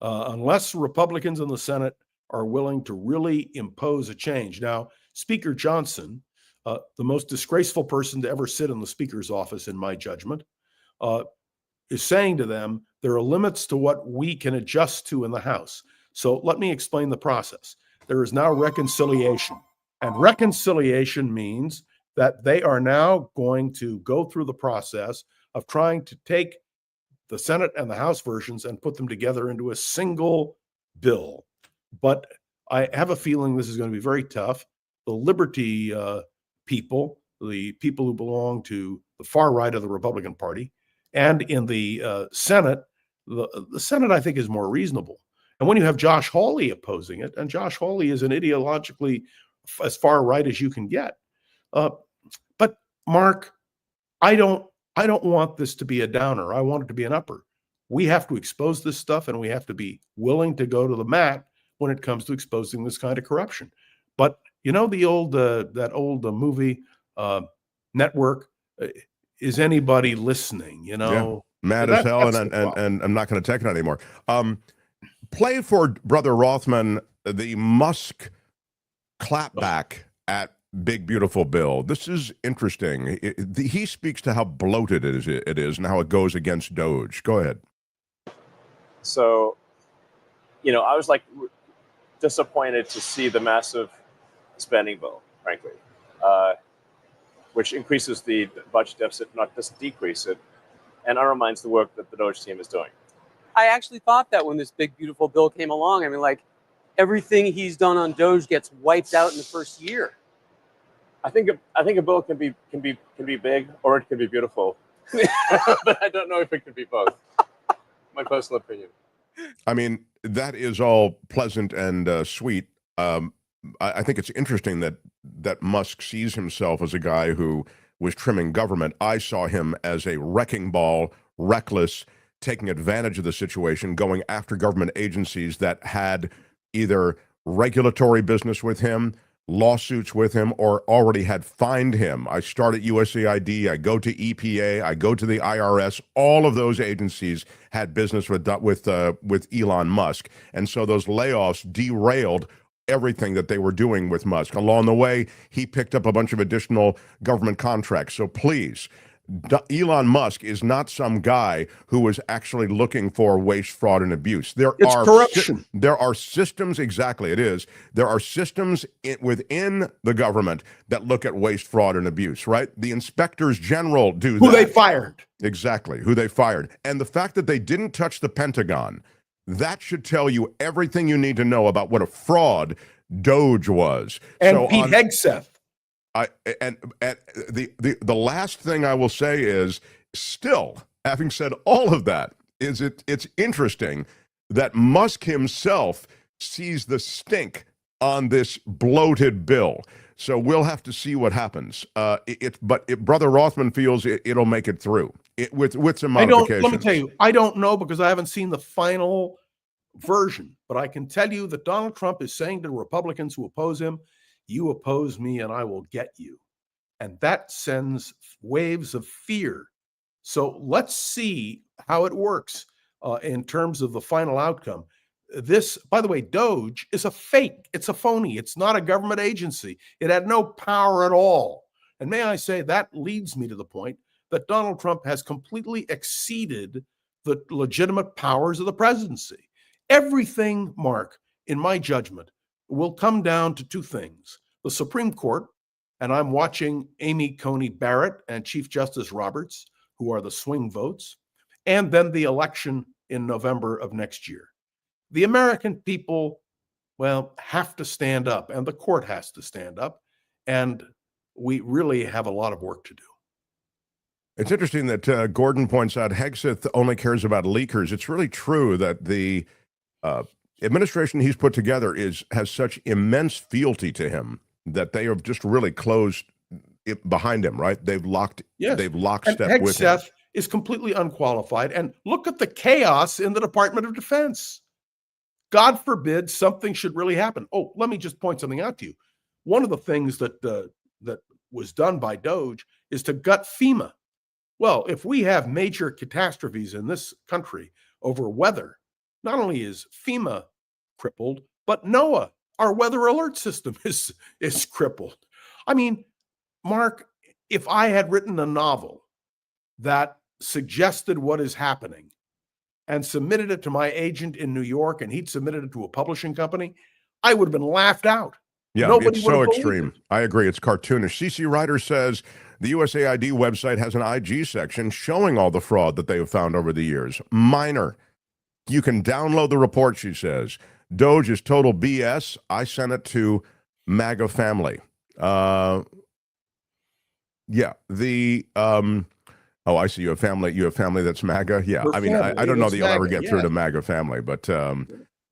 Unless Republicans in the Senate are willing to really impose a change. Now, Speaker Johnson, the most disgraceful person to ever sit in the Speaker's office, in my judgment, is saying to them, there are limits to what we can adjust to in the House. So let me explain the process. There is now reconciliation. And reconciliation means that they are now going to go through the process of trying to take the Senate and the House versions and put them together into a single bill. But I have a feeling this is going to be very tough. The Liberty people, the people who belong to the far right of the Republican Party, and in the Senate, the Senate, I think, is more reasonable. And when you have Josh Hawley opposing it, and Josh Hawley is an ideologically as far right as you can get. But Mark, I don't want this to be a downer. I want it to be an upper. We have to expose this stuff, and we have to be willing to go to the mat when it comes to exposing this kind of corruption. But the old that old movie Network. Is anybody listening? Yeah. Mad as hell, and I'm not going to take it anymore. Play for Brother Rothmann the Musk clapback at Big Beautiful Bill. This is interesting. He speaks to how bloated it is and how it goes against DOGE. Go ahead. So, I was disappointed to see the massive spending bill, frankly, which increases the budget deficit, not just decrease it, and undermines the work that the DOGE team is doing. I actually thought that when this big, beautiful bill came along, everything he's done on DOGE gets wiped out in the first year. I think a bill can be big or it can be beautiful, but I don't know if it can be both. My personal opinion. I mean, that is all pleasant and sweet. I think it's interesting that Musk sees himself as a guy who was trimming government. I saw him as a wrecking ball, reckless, taking advantage of the situation, going after government agencies that had either regulatory business with him, lawsuits with him, or already had fined him. I start at USAID, I go to EPA, I go to the IRS. All of those agencies had business with Elon Musk. And so those layoffs derailed everything that they were doing with Musk. Along the way, he picked up a bunch of additional government contracts. So please, Elon Musk is not some guy who was actually looking for waste, fraud, and abuse. It's corruption. There are systems, exactly, it is. There are systems within the government that look at waste, fraud, and abuse, right? The inspectors general do that. Who they fired. Exactly, who they fired. And the fact that they didn't touch the Pentagon, that should tell you everything you need to know about what a fraud DOGE was. And Pete Hegseth. And the last thing I will say is, still, having said all of that, it's interesting that Musk himself sees the stink on this bloated bill. So we'll have to see what happens. But Brother Rothmann feels it'll make it through with some modifications. Let me tell you, I don't know because I haven't seen the final version. But I can tell you that Donald Trump is saying to Republicans who oppose him, "You oppose me and I will get you." And that sends waves of fear. So let's see how it works in terms of the final outcome. This, by the way, DOGE is a fake. It's a phony. It's not a government agency. It had no power at all. And may I say, that leads me to the point that Donald Trump has completely exceeded the legitimate powers of the presidency. Everything, Mark, in my judgment, will come down to two things. The Supreme Court, and I'm watching Amy Coney Barrett and Chief Justice Roberts, who are the swing votes, and then the election in November of next year. The American people, well, have to stand up, and the court has to stand up, and we really have a lot of work to do. It's interesting that Gordon points out Hegseth only cares about leakers. It's really true that the administration he's put together has such immense fealty to him that they have just really closed it behind him, right? They've lockstep with him. Hegseth is completely unqualified. And look at the chaos in the Department of Defense. God forbid something should really happen. Oh, let me just point something out to you. One of the things that was done by DOGE is to gut FEMA. Well, if we have major catastrophes in this country over weather, not only is FEMA crippled, but NOAA, our weather alert system, is crippled. I mean, Mark, if I had written a novel that suggested what is happening and submitted it to my agent in New York and he'd submitted it to a publishing company, I would have been laughed out. Yeah, Nobody it's would so have believed extreme. it. I agree. It's cartoonish. CC Ryder says the USAID website has an IG section showing all the fraud that they have found over the years. Minor. You can download the report, she says. DOGE is total BS. I sent it to MAGA family. Yeah. Oh, I see. You have family that's MAGA. Yeah. I mean, I don't know that you'll ever get through to MAGA family, but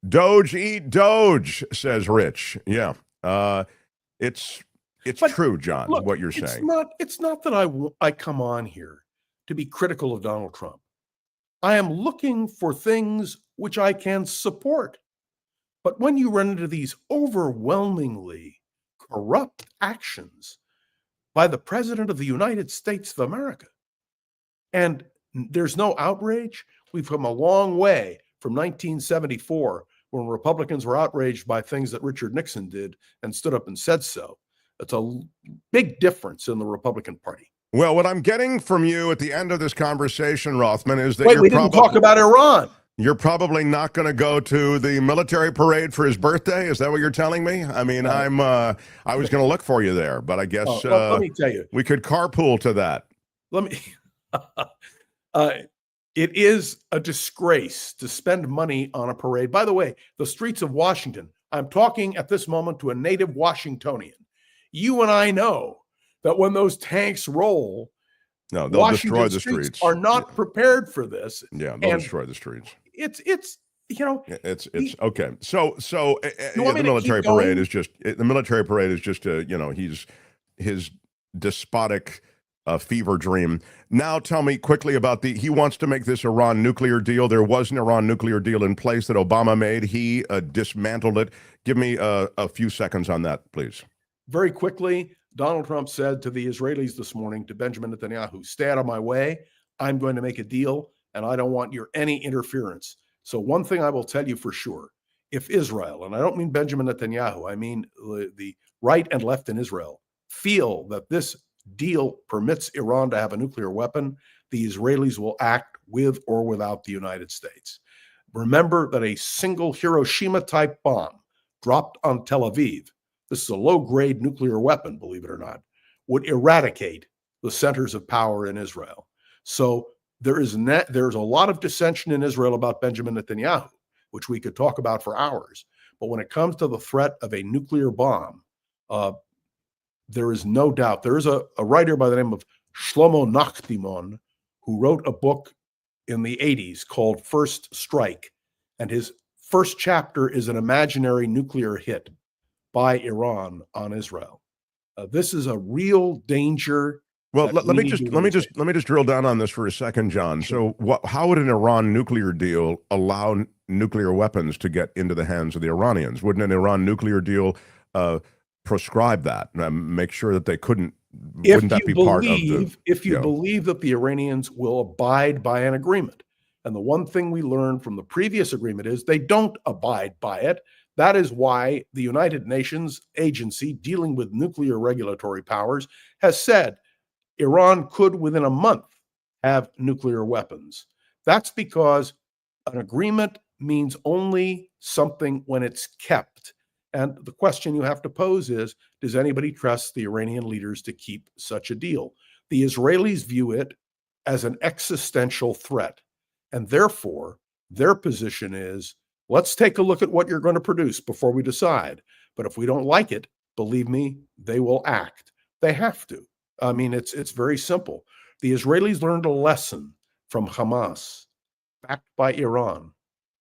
DOGE eat DOGE, says Rich. Yeah. It's true, John, look, what you're saying. It's not that I come on here to be critical of Donald Trump. I am looking for things which I can support. But when you run into these overwhelmingly corrupt actions by the President of the United States of America, and there's no outrage, we've come a long way from 1974 when Republicans were outraged by things that Richard Nixon did and stood up and said so. It's a big difference in the Republican Party. Well, what I'm getting from you at the end of this conversation, Rothmann, is that we didn't talk about Iran. You're probably not going to go to the military parade for his birthday. Is that what you're telling me? I mean, I was going to look for you there, but I guess let me tell you, we could carpool to that. Let me. It is a disgrace to spend money on a parade. By the way, the streets of Washington. I'm talking at this moment to a native Washingtonian. You and I know that when those tanks roll, no, they'll Washington destroy the streets. Are not prepared for this. Yeah, they'll destroy the streets. It's okay. So the military parade is just his despotic fever dream. Now tell me quickly about he wants to make this Iran nuclear deal. There was an Iran nuclear deal in place that Obama made. He dismantled it. Give me a few seconds on that, please. Very quickly, Donald Trump said to the Israelis this morning, to Benjamin Netanyahu, stay out of my way. I'm going to make a deal, and I don't want any interference. So one thing I will tell you for sure, if Israel, and I don't mean Benjamin Netanyahu, I mean the right and left in Israel, feel that this deal permits Iran to have a nuclear weapon, the Israelis will act with or without the United States. Remember that a single Hiroshima-type bomb dropped on Tel Aviv, this is a low-grade nuclear weapon, believe it or not, would eradicate the centers of power in Israel. So there's a lot of dissension in Israel about Benjamin Netanyahu, which we could talk about for hours. But when it comes to the threat of a nuclear bomb, there is no doubt. There is a writer by the name of Shlomo Nachtimon who wrote a book in the 80s called First Strike. And his first chapter is an imaginary nuclear hit by Iran on Israel. This is a real danger. Well, let me just drill down on this for a second, John. Sure. So, how would an Iran nuclear deal allow nuclear weapons to get into the hands of the Iranians? Wouldn't an Iran nuclear deal prescribe that, make sure that they couldn't? Wouldn't that be part of the? If you believe that the Iranians will abide by an agreement, and the one thing we learned from the previous agreement is they don't abide by it. That is why the United Nations agency dealing with nuclear regulatory powers has said Iran could, within a month, have nuclear weapons. That's because an agreement means only something when it's kept. And the question you have to pose is, does anybody trust the Iranian leaders to keep such a deal? The Israelis view it as an existential threat. And therefore, their position is, let's take a look at what you're going to produce before we decide. But if we don't like it, believe me, they will act. They have to. I mean, it's very simple. The Israelis learned a lesson from Hamas, backed by Iran,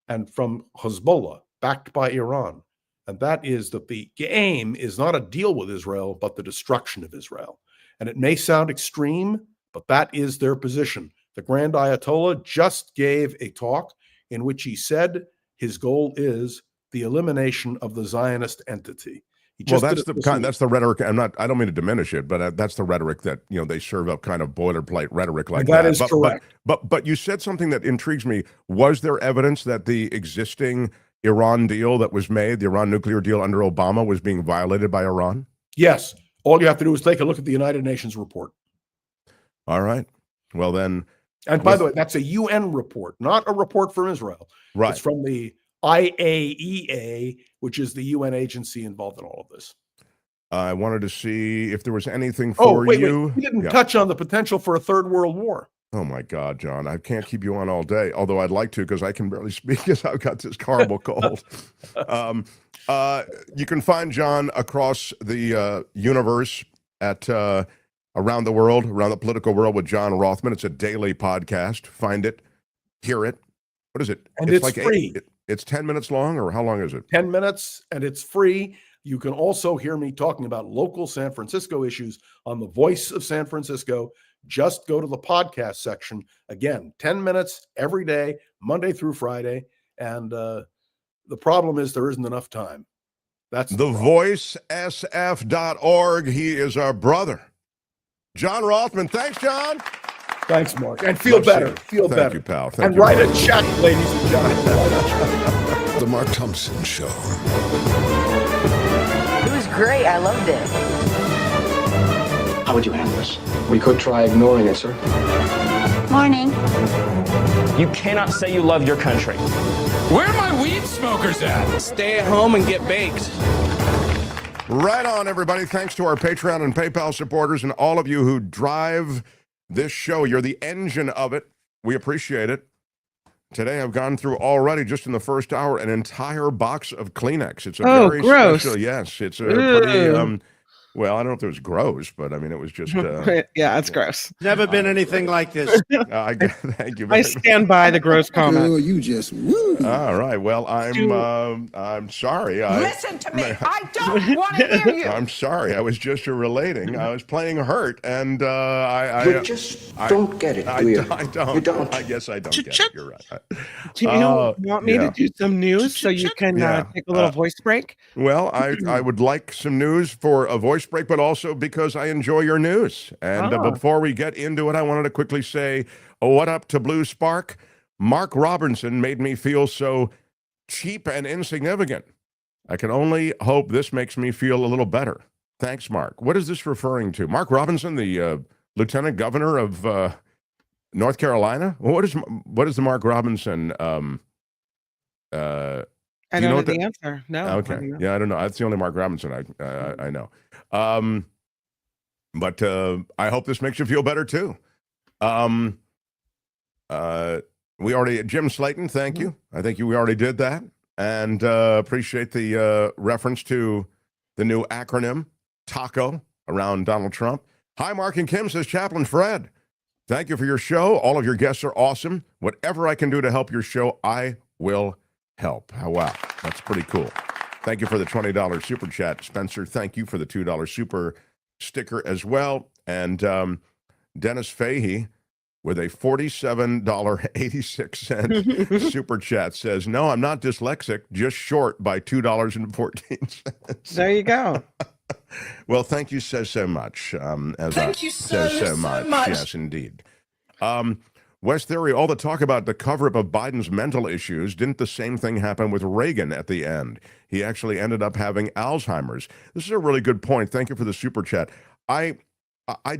and from Hezbollah, backed by Iran. And that is that the aim is not a deal with Israel, but the destruction of Israel. And it may sound extreme, but that is their position. The Grand Ayatollah just gave a talk in which he said his goal is the elimination of the Zionist entity. Well, that's the rhetoric. I don't mean to diminish it, but that's the rhetoric that they serve up, kind of boilerplate rhetoric like that. That is correct. But you said something that intrigues me. Was there evidence that the existing Iran deal that was made, the Iran nuclear deal under Obama, was being violated by Iran? Yes. All you have to do is take a look at the United Nations report. All right. Well, then. And by the way, that's a UN report, not a report from Israel. Right. It's from the IAEA, which is the UN agency involved in all of this. I wanted to see if there was anything for you. Wait. We didn't touch on the potential for a third world war. Oh, my God, John. I can't keep you on all day, although I'd like to because I can barely speak because I've got this horrible cold. You can find John across the universe at Around the World, Around the Political World with John Rothmann. It's a daily podcast. Find it, hear it. What is it? And it's free. It's 10 minutes long, or how long is it? 10 minutes, and it's free. You can also hear me talking about local San Francisco issues on the Voice of San Francisco. Just go to the podcast section. Again, 10 minutes every day, Monday through Friday. And the problem is there isn't enough time. That's the voicesf.org. He is our brother, John Rothmann. Thanks, John. Thanks, Mark. And feel better. Feel better. Thank you, pal. And write a check, ladies and gentlemen. The Mark Thompson Show. It was great. I loved it. How would you handle this? We could try ignoring it, sir. Morning. You cannot say you love your country. Where are my weed smokers at? Stay at home and get baked. Right on, everybody. Thanks to our Patreon and PayPal supporters and all of you who drive this show. You're the engine of it. We appreciate it. Today I've gone through already, just in the first hour, an entire box of Kleenex. It's a very gross. special. Yes, it's a pretty. Well, I don't know if it was gross, but I mean, it was just. Yeah, it's gross. Never been anything like this. Thank you. I stand by the gross comment. Oh, you just woo. All right. Well, I'm sorry. Listen to me. I don't want to hear you. I'm sorry. I was just relating. I was playing hurt, and You just don't get it, do you? I don't. You don't. I guess I don't get it. You're right. Do you want me to do some news so you can take a little voice break? Well, I would like some news for a voice break, but also because I enjoy your news. And before we get into it, I wanted to quickly say, what up to Blue Spark? Mark Robinson made me feel so cheap and insignificant. I can only hope this makes me feel a little better. Thanks, Mark. What is this referring to? Mark Robinson, the lieutenant governor of North Carolina? What is the Mark Robinson? I don't know the answer. No. Okay. I don't know. That's the only Mark Robinson I know. But I hope this makes you feel better too. We already, Jim Slayton, thank you. I think we already did that. And appreciate the reference to the new acronym, TACO, around Donald Trump. Hi, Mark and Kim, says Chaplain Fred. Thank you for your show. All of your guests are awesome. Whatever I can do to help your show, I will help. Oh, wow. That's pretty cool. Thank you for the $20 super chat, Spencer. Thank you for the $2 super sticker as well. And Dennis Fahey with a $47.86 super chat says, no, I'm not dyslexic, just short by $2.14. There you go. Well, thank you so much. Thank you so much. Yes, indeed. West Theory, all the talk about the cover-up of Biden's mental issues, didn't the same thing happen with Reagan at the end? He actually ended up having Alzheimer's. This is a really good point. Thank you for the super chat. I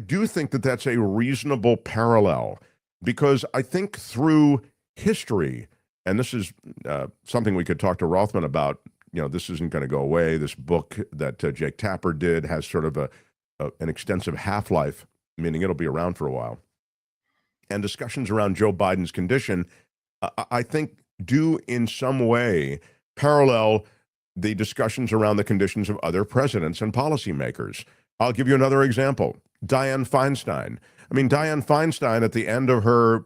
do think that that's a reasonable parallel, because I think through history, and this is something we could talk to Rothmann about, this isn't going to go away. This book that Jake Tapper did has sort of an extensive half-life, meaning it'll be around for a while. And discussions around Joe Biden's condition, I think, do in some way parallel the discussions around the conditions of other presidents and policymakers. I'll give you another example. Dianne Feinstein. I mean, Dianne Feinstein, at the end of her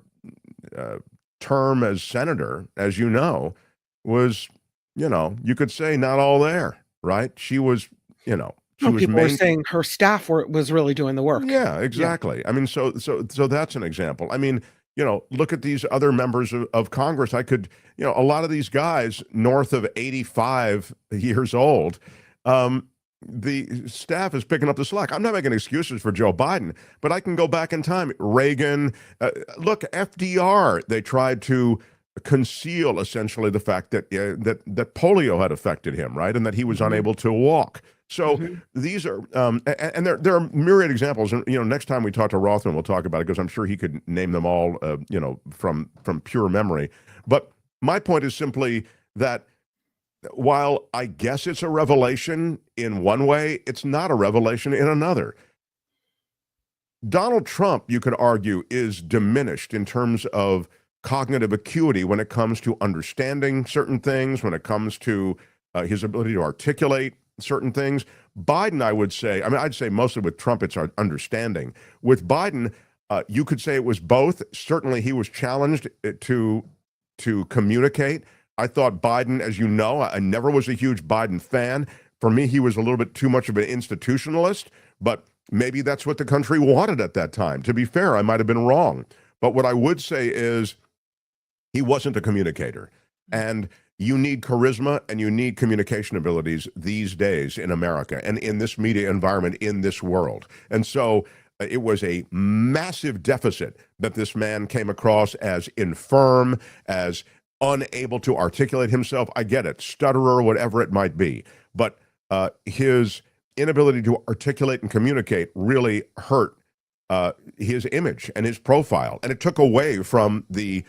term as senator, as you know, was, you could say not all there, right? She was, people were saying her staff was really doing the work. Yeah, exactly. Yeah. I mean, so that's an example. I mean, look at these other members of Congress. I could, a lot of these guys north of 85 years old, the staff is picking up the slack. I'm not making excuses for Joe Biden, but I can go back in time. Reagan, look, FDR, they tried to conceal essentially the fact that that polio had affected him, right? And that he was unable to walk. So these are, and there are myriad examples. And, next time we talk to Rothmann, we'll talk about it, because I'm sure he could name them all, from pure memory. But my point is simply that while I guess it's a revelation in one way, it's not a revelation in another. Donald Trump, you could argue, is diminished in terms of cognitive acuity when it comes to understanding certain things, when it comes to his ability to articulate certain things. Biden, I would say, I'd say mostly with Trump, it's our understanding. With Biden, you could say it was both. Certainly he was challenged to communicate. I thought Biden, as you know, I never was a huge Biden fan. For me, he was a little bit too much of an institutionalist, but maybe that's what the country wanted at that time. To be fair, I might have been wrong. But what I would say is he wasn't a communicator. And you need charisma and you need communication abilities these days in America and in this media environment, in this world. And so it was a massive deficit that this man came across as infirm, as unable to articulate himself. I get it, stutterer, whatever it might be. But his inability to articulate and communicate really hurt his image and his profile. And it took away from the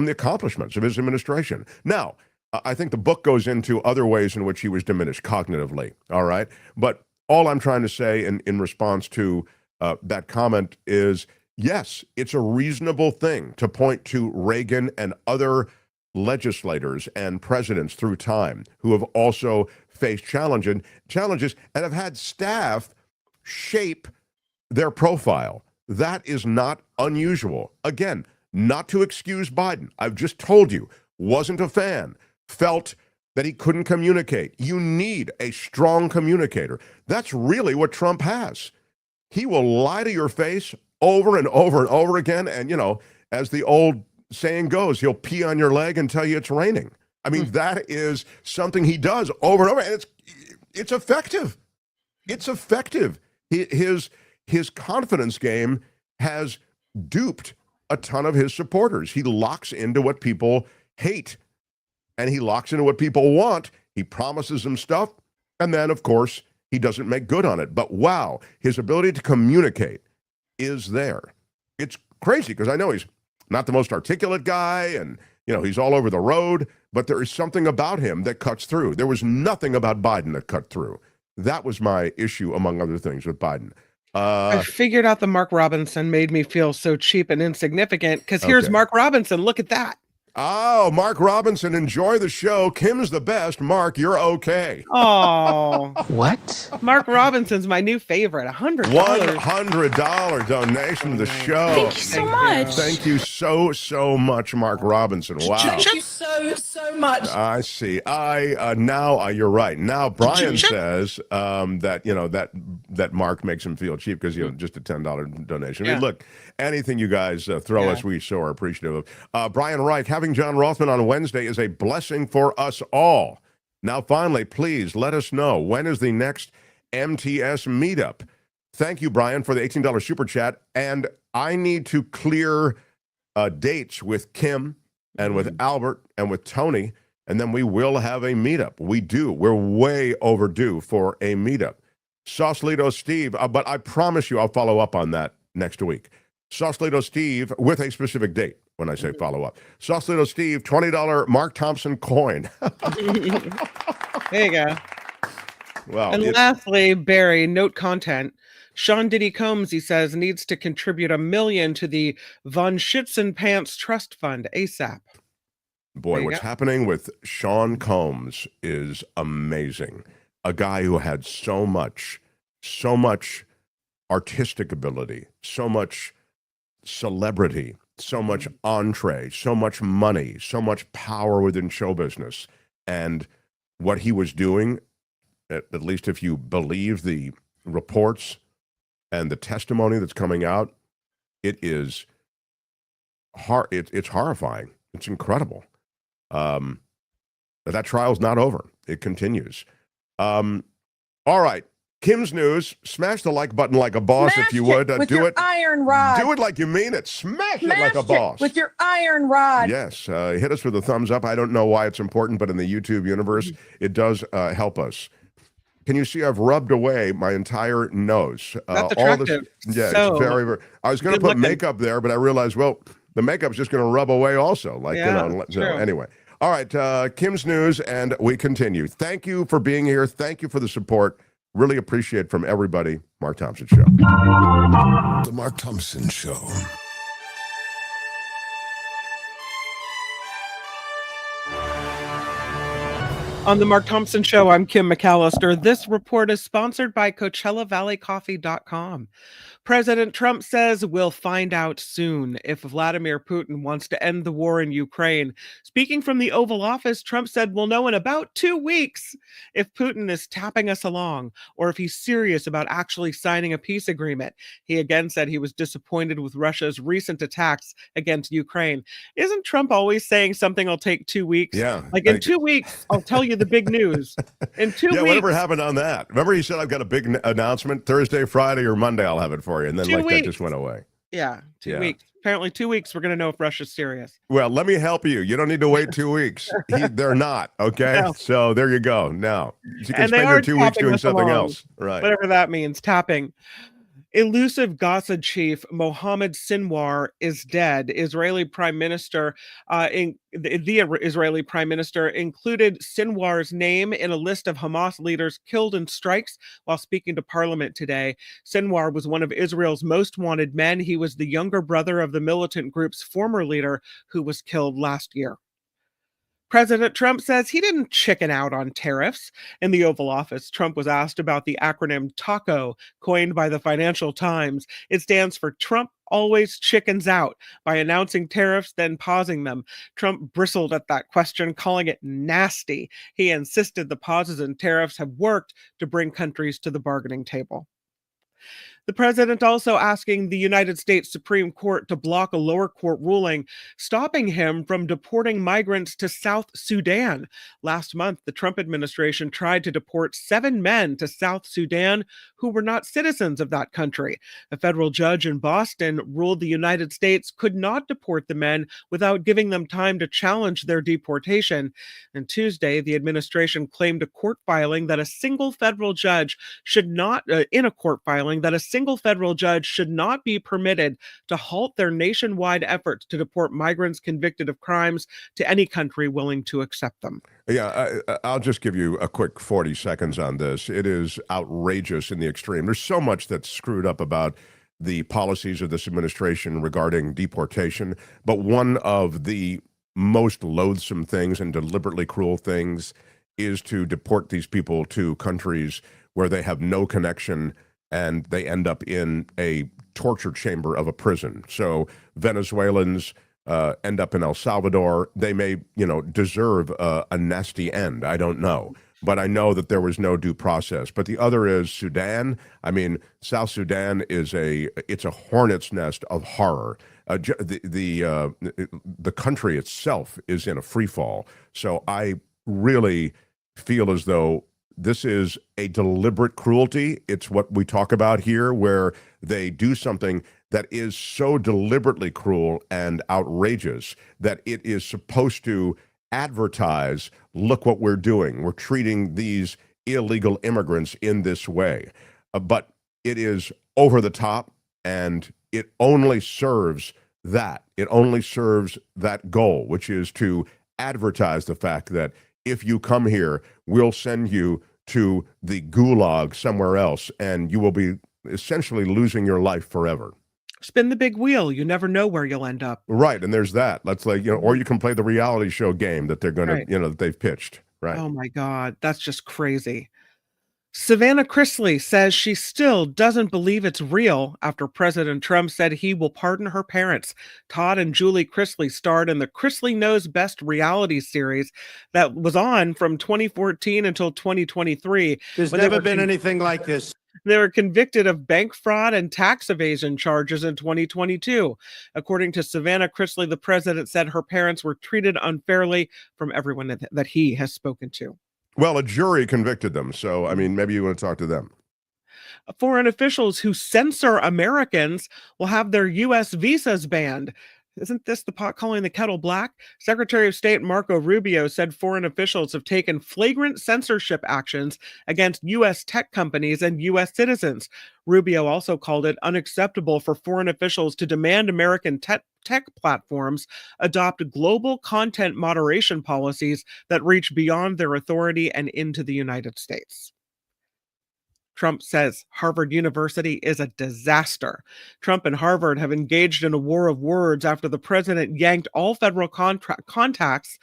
accomplishments of his administration. Now, I think the book goes into other ways in which he was diminished cognitively, all right? But all I'm trying to say in response to that comment is, yes, it's a reasonable thing to point to Reagan and other legislators and presidents through time who have also faced challenges and have had staff shape their profile. That is not unusual. Again, not to excuse Biden. I've just told you, wasn't a fan, felt that he couldn't communicate. You need a strong communicator. That's really what Trump has. He will lie to your face over and over and over again. And, as the old saying goes, he'll pee on your leg and tell you it's raining. I mean, that is something he does over and over. And it's effective. It's effective. His confidence game has duped a ton of his supporters. He locks into what people hate and he locks into what people want. He promises them stuff And then, of course, he doesn't make good on it. But wow, his ability to communicate is there. It's crazy because I know he's not the most articulate guy and, he's all over the road, but there is something about him that cuts through. There was nothing about Biden that cut through. That was my issue, among other things, with Biden. I figured out the Mark Robinson made me feel so cheap and insignificant because here's Mark Robinson. Look at that. Oh, Mark Robinson, enjoy the show. Kim's the best. Mark, you're okay. Oh. What? Mark Robinson's my new favorite. $100. $100 donation to the show. Thank you so much. Thank you so much, Mark Robinson. Wow. Thank you so much. I see. Now you're right. Now Brian says that Mark makes him feel cheap because just a $10 donation. I mean, look, anything you guys throw us, we so are appreciative of. Brian Reich, having John Rothmann on Wednesday is a blessing for us all. Now, finally, please let us know, when is the next MTS meetup? Thank you, Brian, for the $18 super chat. And I need to clear dates with Kim and with Albert and with Tony, and then we will have a meetup. We do. We're way overdue for a meetup. Sausalito Steve, but I promise you I'll follow up on that next week. Sausalito Steve, with a specific date when I say follow up. Sausalito Steve, $20 Mark Thompson coin. There you go. Well, and lastly, Barry, note content. Sean Diddy Combs, he says, needs to contribute $1 million to the Von Schützenpants Trust Fund ASAP. Boy, what's happening with Sean Combs is amazing. A guy who had so much artistic ability, so much celebrity, so much entree, so much money, so much power within show business. And what he was doing, at least if you believe the reports and the testimony that's coming out, it is it's horrifying. It's incredible. That trial's not over. It continues. All right. Kim's News. Smash the like button like a boss, if you would. With your iron rod. Do it like you mean it. Smash it like a boss. With your iron rod. Yes. Hit us with a thumbs up. I don't know why it's important, but in the YouTube universe, it does help us. Can you see I've rubbed away my entire nose? That's attractive. It's very, very. I was going to put makeup there, but I realized, well, the makeup's just going to rub away also. Anyway. All right. Kim's News, and we continue. Thank you for being here. Thank you for the support. Really appreciate from everybody. Mark Thompson Show. The Mark Thompson Show. On the Mark Thompson Show, I'm Kim McAllister. This report is sponsored by CoachellaValleyCoffee.com. President Trump says we'll find out soon if Vladimir Putin wants to end the war in Ukraine. Speaking from the Oval Office, Trump said we'll know in about 2 weeks if Putin is tapping us along or if he's serious about actually signing a peace agreement. He again said he was disappointed with Russia's recent attacks against Ukraine. Isn't Trump always saying something will take 2 weeks? Yeah. Like in 2 weeks, I'll tell you the big news. In 2 weeks. Whatever happened on that? Remember he said I've got a big announcement Thursday, Friday, or Monday I'll have it for you. And then that just went away. Yeah, 2 weeks. Apparently 2 weeks, we're going to know if Russia's serious. Well, let me help you. You don't need to wait 2 weeks. They're not, okay? No. So there you go. Now, you can spend your 2 weeks doing something else. Right. Whatever that means, tapping. Elusive Gaza chief Mohammed Sinwar is dead. The Israeli Prime Minister included Sinwar's name in a list of Hamas leaders killed in strikes while speaking to Parliament today. Sinwar was one of Israel's most wanted men. He was the younger brother of the militant group's former leader who was killed last year. President Trump says he didn't chicken out on tariffs. In the Oval Office, Trump was asked about the acronym TACO, coined by the Financial Times. It stands for Trump always chickens out by announcing tariffs, then pausing them. Trump bristled at that question, calling it nasty. He insisted the pauses in tariffs have worked to bring countries to the bargaining table. The president also asking the United States Supreme Court to block a lower court ruling stopping him from deporting migrants to South Sudan. Last month, the Trump administration tried to deport 7 men to South Sudan who were not citizens of that country. A federal judge in Boston ruled the United States could not deport the men without giving them time to challenge their deportation. And Tuesday, the administration claimed a court filing that a single federal judge should not, single federal judge should not be permitted to halt their nationwide efforts to deport migrants convicted of crimes to any country willing to accept them. Yeah, I'll just give you a quick 40 seconds on this. It is outrageous in the extreme. There's so much that's screwed up about the policies of this administration regarding deportation, but one of the most loathsome things and deliberately cruel things is to deport these people to countries where they have no connection and they end up in a torture chamber of a prison. So Venezuelans end up in El Salvador. They may, deserve a nasty end. I don't know. But I know that there was no due process. But the other is Sudan. I mean, South Sudan it's a hornet's nest of horror. The country itself is in a free fall. So I really feel as though this is a deliberate cruelty. It's what we talk about here, where they do something that is so deliberately cruel and outrageous that it is supposed to advertise, look what we're doing. We're treating these illegal immigrants in this way. But it is over the top, and it only serves that. It only serves that goal, which is to advertise the fact that if you come here, we'll send you to the gulag somewhere else, and you will be essentially losing your life forever. Spin the big wheel. You never know where you'll end up. Right, and there's that. That's like, or you can play the reality show game that they're going to, that they've pitched. Right. Oh my God, that's just crazy. Savannah Chrisley says she still doesn't believe it's real after President Trump said he will pardon her parents. Todd and Julie Chrisley starred in the Chrisley Knows Best reality series that was on from 2014 until 2023. There's never been anything like this. They were convicted of bank fraud and tax evasion charges in 2022. According to Savannah Chrisley, the president said her parents were treated unfairly from everyone that he has spoken to. Well, a jury convicted them. So, I mean, maybe you want to talk to them. Foreign officials who censor Americans will have their U.S. visas banned. Isn't this the pot calling the kettle black? Secretary of State Marco Rubio said foreign officials have taken flagrant censorship actions against U.S. tech companies and U.S. citizens. Rubio also called it unacceptable for foreign officials to demand American tech platforms adopt global content moderation policies that reach beyond their authority and into the United States. Trump says Harvard University is a disaster. Trump and Harvard have engaged in a war of words after the president yanked all federal contracts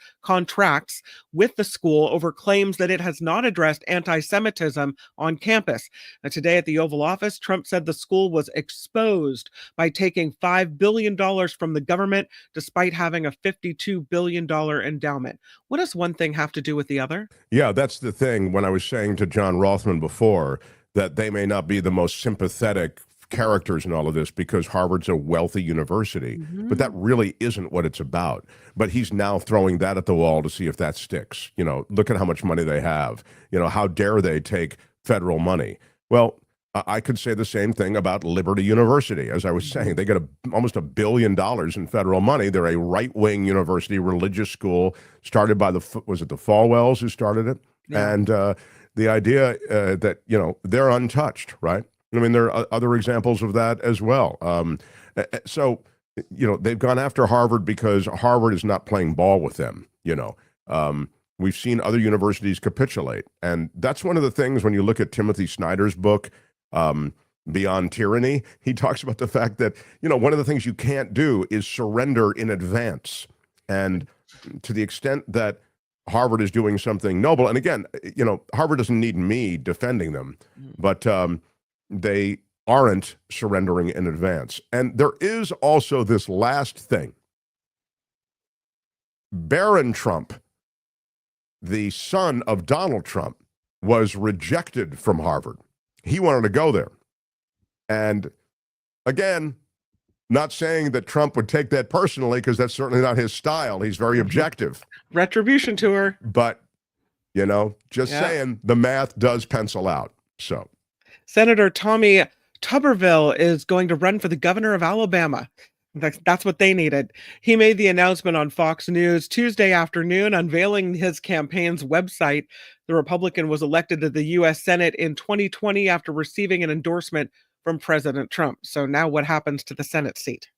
with the school over claims that it has not addressed anti-Semitism on campus. Now, today at the Oval Office, Trump said the school was exposed by taking $5 billion from the government despite having a $52 billion endowment. What does one thing have to do with the other? Yeah, that's the thing. When I was saying to John Rothmann before, that they may not be the most sympathetic characters in all of this because Harvard's a wealthy university, but that really isn't what it's about. But he's now throwing that at the wall to see if that sticks. Look at how much money they have. How dare they take federal money? Well, I could say the same thing about Liberty University. As I was saying, they get almost $1 billion in federal money. They're a right-wing university, religious school, started by the Falwells who started it? Yeah. And the idea that, they're untouched, right? I mean, there are other examples of that as well. So, they've gone after Harvard because Harvard is not playing ball with them, We've seen other universities capitulate. And that's one of the things when you look at Timothy Snyder's book, Beyond Tyranny, he talks about the fact that, one of the things you can't do is surrender in advance. And to the extent that Harvard is doing something noble. And again, Harvard doesn't need me defending them, but they aren't surrendering in advance. And there is also this last thing. Barron Trump, the son of Donald Trump, was rejected from Harvard. He wanted to go there. And again, not saying that Trump would take that personally, because that's certainly not his style. He's very objective. Retribution tour. But, just saying the math does pencil out. So Senator Tommy Tuberville is going to run for the governor of Alabama. That's what they needed. He made the announcement on Fox News Tuesday afternoon, unveiling his campaign's website. The Republican was elected to the U.S. Senate in 2020 after receiving an endorsement from President Trump. So now what happens to the Senate seat?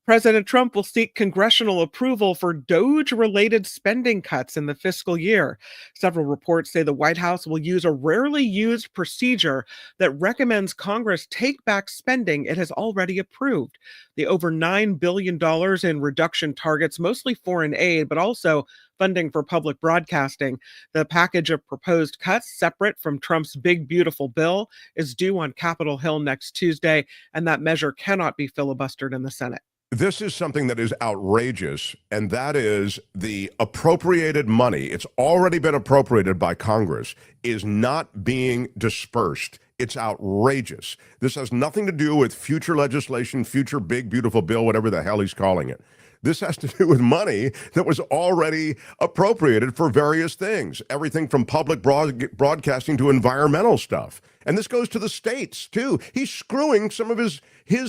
President Trump will seek congressional approval for DOGE-related spending cuts in the fiscal year. Several reports say the White House will use a rarely used procedure that recommends Congress take back spending it has already approved. The over $9 billion in reduction targets, mostly foreign aid, but also funding for public broadcasting. The package of proposed cuts, separate from Trump's big, beautiful bill, is due on Capitol Hill next Tuesday, and that measure cannot be filibustered in the Senate. this is something that is outrageous, and that is the appropriated money. It's already been appropriated by Congress, is not being dispersed. It's outrageous. This has nothing to do with future legislation, future big, beautiful bill, whatever the hell he's calling it. This has to do with money that was already appropriated for various things, everything from public broadcasting to environmental stuff. And this goes to the states, too. He's screwing some of his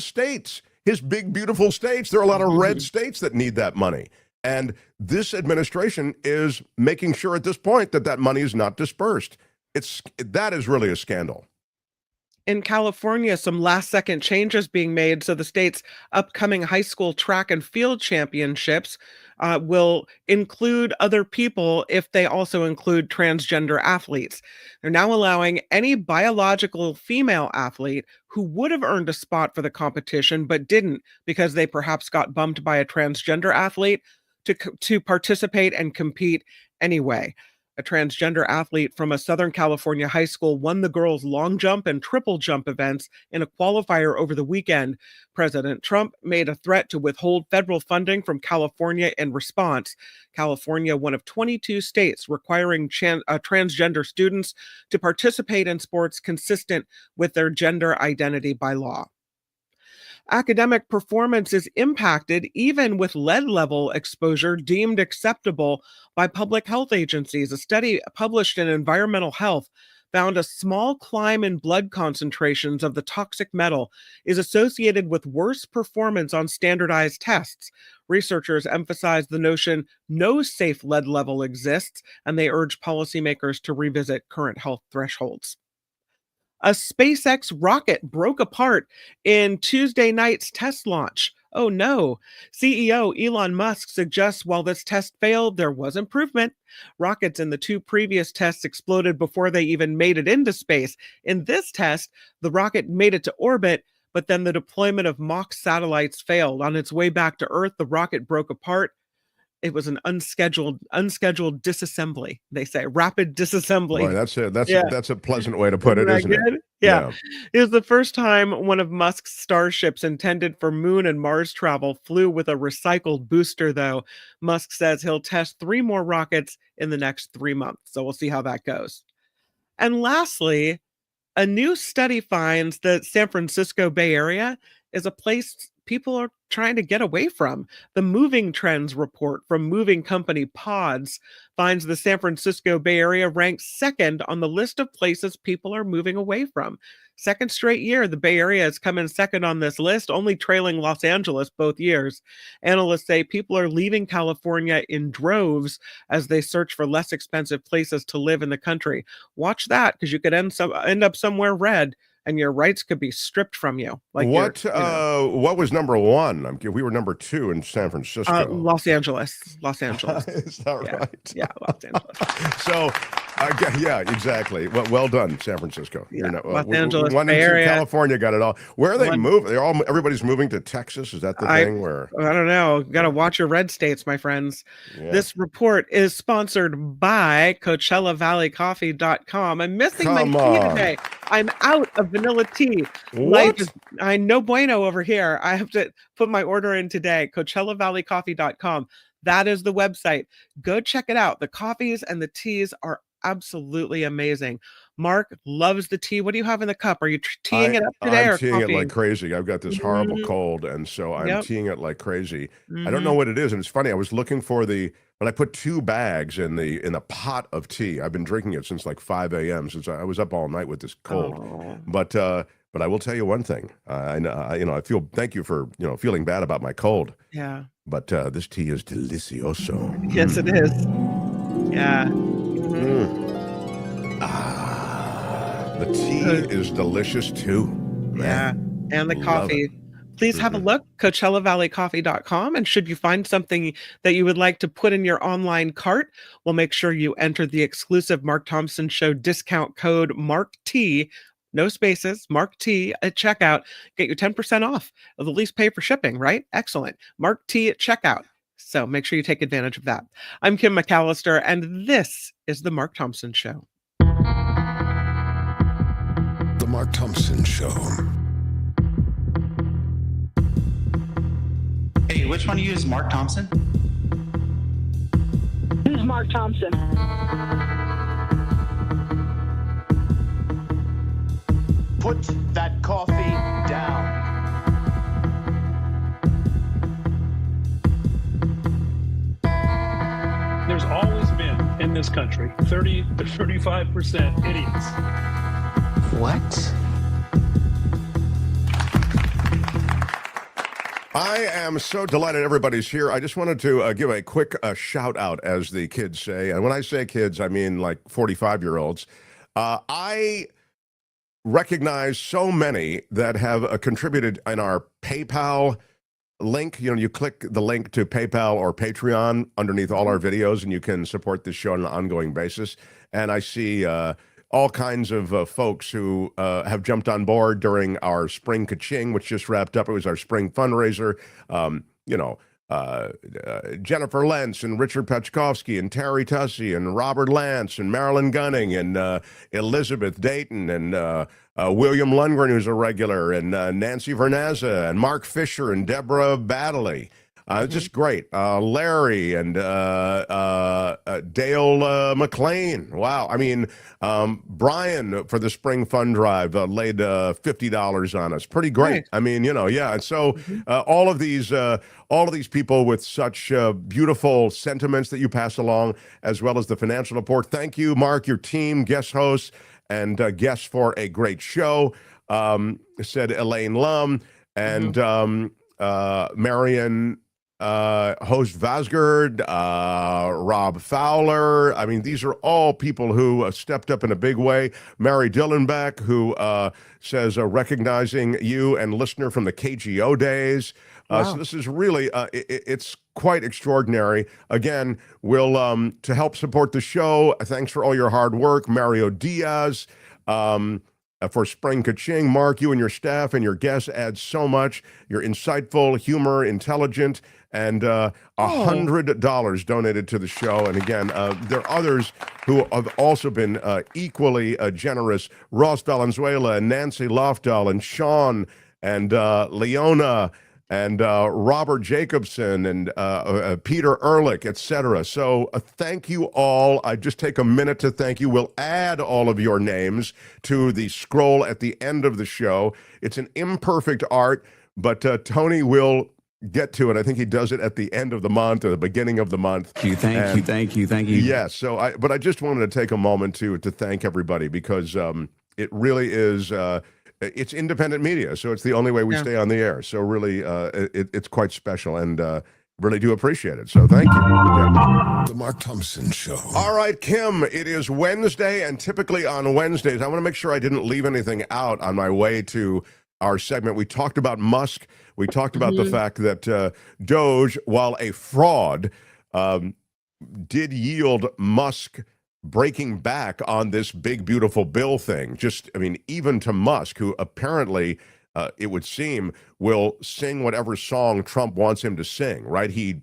states, his big, beautiful states. There are a lot of red states that need that money. And this administration is making sure at this point that that money is not dispersed. That is really a scandal. In California, some last-second changes being made, so the state's upcoming high school track and field championships will include other people if they also include transgender athletes. They're now allowing any biological female athlete who would have earned a spot for the competition but didn't because they perhaps got bumped by a transgender athlete to participate and compete anyway. A transgender athlete from a Southern California high school won the girls' long jump and triple jump events in a qualifier over the weekend. President Trump made a threat to withhold federal funding from California in response. California, one of 22 states requiring transgender students to participate in sports consistent with their gender identity by law. Academic performance is impacted even with lead level exposure deemed acceptable by public health agencies. A study published in Environmental Health found a small climb in blood concentrations of the toxic metal is associated with worse performance on standardized tests. Researchers emphasize the notion no safe lead level exists, and they urge policymakers to revisit current health thresholds. A SpaceX rocket broke apart in Tuesday night's test launch. Oh no. CEO Elon Musk suggests while this test failed, there was improvement. Rockets in the two previous tests exploded before they even made it into space. In this test, the rocket made it to orbit, but then the deployment of mock satellites failed. On its way back to Earth, the rocket broke apart. It was an unscheduled disassembly. They say rapid disassembly. Boy, that's a pleasant way to put it, isn't it? Yeah. It was the first time one of Musk's starships intended for moon and Mars travel flew with a recycled booster, though. Musk says he'll test 3 more rockets in the next 3 months. So we'll see how that goes. And lastly, a new study finds that San Francisco Bay Area is a place people are trying to get away from. The Moving Trends report from moving company Pods finds the San Francisco Bay Area ranks second on the list of places people are moving away from. Second straight year, the Bay Area has come in second on this list, only trailing Los Angeles both years. Analysts say people are leaving California in droves as they search for less expensive places to live in the country. Watch that, because you could end up somewhere red, and your rights could be stripped from you. What was number 1? We were number 2 in San Francisco. Los Angeles. Is that right? Yeah, Los Angeles. So, yeah, exactly. Well done, San Francisco. Yeah, Los Angeles, One Bay Area. California got it all. Where are they moving? Everybody's moving to Texas. Is that the thing? Where I don't know. Got to watch your red states, my friends. Yeah. This report is sponsored by CoachellaValleyCoffee.com. I'm missing my tea today. I'm out of vanilla tea. What? I no bueno over here. I have to put my order in today. CoachellaValleyCoffee.com. That is the website. Go check it out. The coffees and the teas are absolutely amazing. Mark loves the tea. What do you have in the cup? Are you teeing it up today I'm or teeing it coffee? like crazy. I've got this horrible Mhm. cold, and so I'm Yep. teeing it like crazy. I don't Mhm. know what it is, and it's funny. I was looking for but I put 2 bags in the pot of tea. I've been drinking it since like 5 a.m. since I was up all night with this cold. Oh. But I will tell you one thing. I feel. Thank you for feeling bad about my cold. Yeah. But this tea is delicioso. Yes, it is. Yeah. The tea is delicious too. Yeah. Man. And the Love coffee. it. Please have a look, CoachellaValleyCoffee.com. And should you find something that you would like to put in your online cart, we'll make sure you enter the exclusive Mark Thompson Show discount code MARKT, no spaces, MARKT at checkout. Get you 10% off. At least pay for shipping, right? Excellent. MARKT at checkout. So make sure you take advantage of that. I'm Kim McAllister, and this is The Mark Thompson Show. The Mark Thompson Show. Hey, which one of you is Mark Thompson? Who's Mark Thompson? Put that coffee down. There's always been in this country 30 to 35% idiots. What? I am so delighted everybody's here. I just wanted to give a quick shout out, as the kids say. And when I say kids, I mean like 45-year-olds. I recognize so many that have contributed in our PayPal link. You click the link to PayPal or Patreon underneath all our videos, and you can support this show on an ongoing basis. And I see all kinds of folks who have jumped on board during our spring ka-ching, which just wrapped up. It was our spring fundraiser. Jennifer Lentz and Richard Pechkovsky and Terry Tussey and Robert Lance and Marilyn Gunning and Elizabeth Dayton and William Lundgren, who's a regular, and Nancy Vernazza and Mark Fisher and Deborah Baddeley. Just great. Larry and Dale McLean. Wow. I mean, Brian for the Spring Fund Drive laid $50 on us. Pretty great. Right. I mean, yeah. And so all of these people with such beautiful sentiments that you pass along, as well as the financial support. Thank you, Mark, your team, guest hosts, and guests for a great show, said Elaine Lum and Marion Host Vasgard, Rob Fowler. I mean, these are all people who stepped up in a big way. Mary Dillenbeck, who says, recognizing you and listener from the KGO days. Wow. So this is really, it's quite extraordinary. Again, we'll, to help support the show, thanks for all your hard work. Mario Diaz, for Spring Ka-ching. Mark, you and your staff and your guests add so much. You're insightful, humor, intelligent, and $100 donated to the show. And again, there are others who have also been equally generous. Ross Valenzuela and Nancy Lofdahl and Sean and Leona and Robert Jacobson and Peter Ehrlich, etc. So thank you all. I just take a minute to thank you. We'll add all of your names to the scroll at the end of the show. It's an imperfect art, but Tony will get to it. I think he does it at the end of the month or the beginning of the month. Thank you. Yes. So I just wanted to take a moment to thank everybody, because it really is. It's independent media, so it's the only way we stay on the air. So really, it's quite special, and really do appreciate it. So thank you. Again. The Mark Thompson Show. All right, Kim, it is Wednesday, and typically on Wednesdays, I want to make sure I didn't leave anything out on my way to our segment. We talked about Musk. We talked about the fact that DOGE, while a fraud, did yield Musk breaking back on this big, beautiful bill thing. Even to Musk, who apparently, it would seem, will sing whatever song Trump wants him to sing, right? He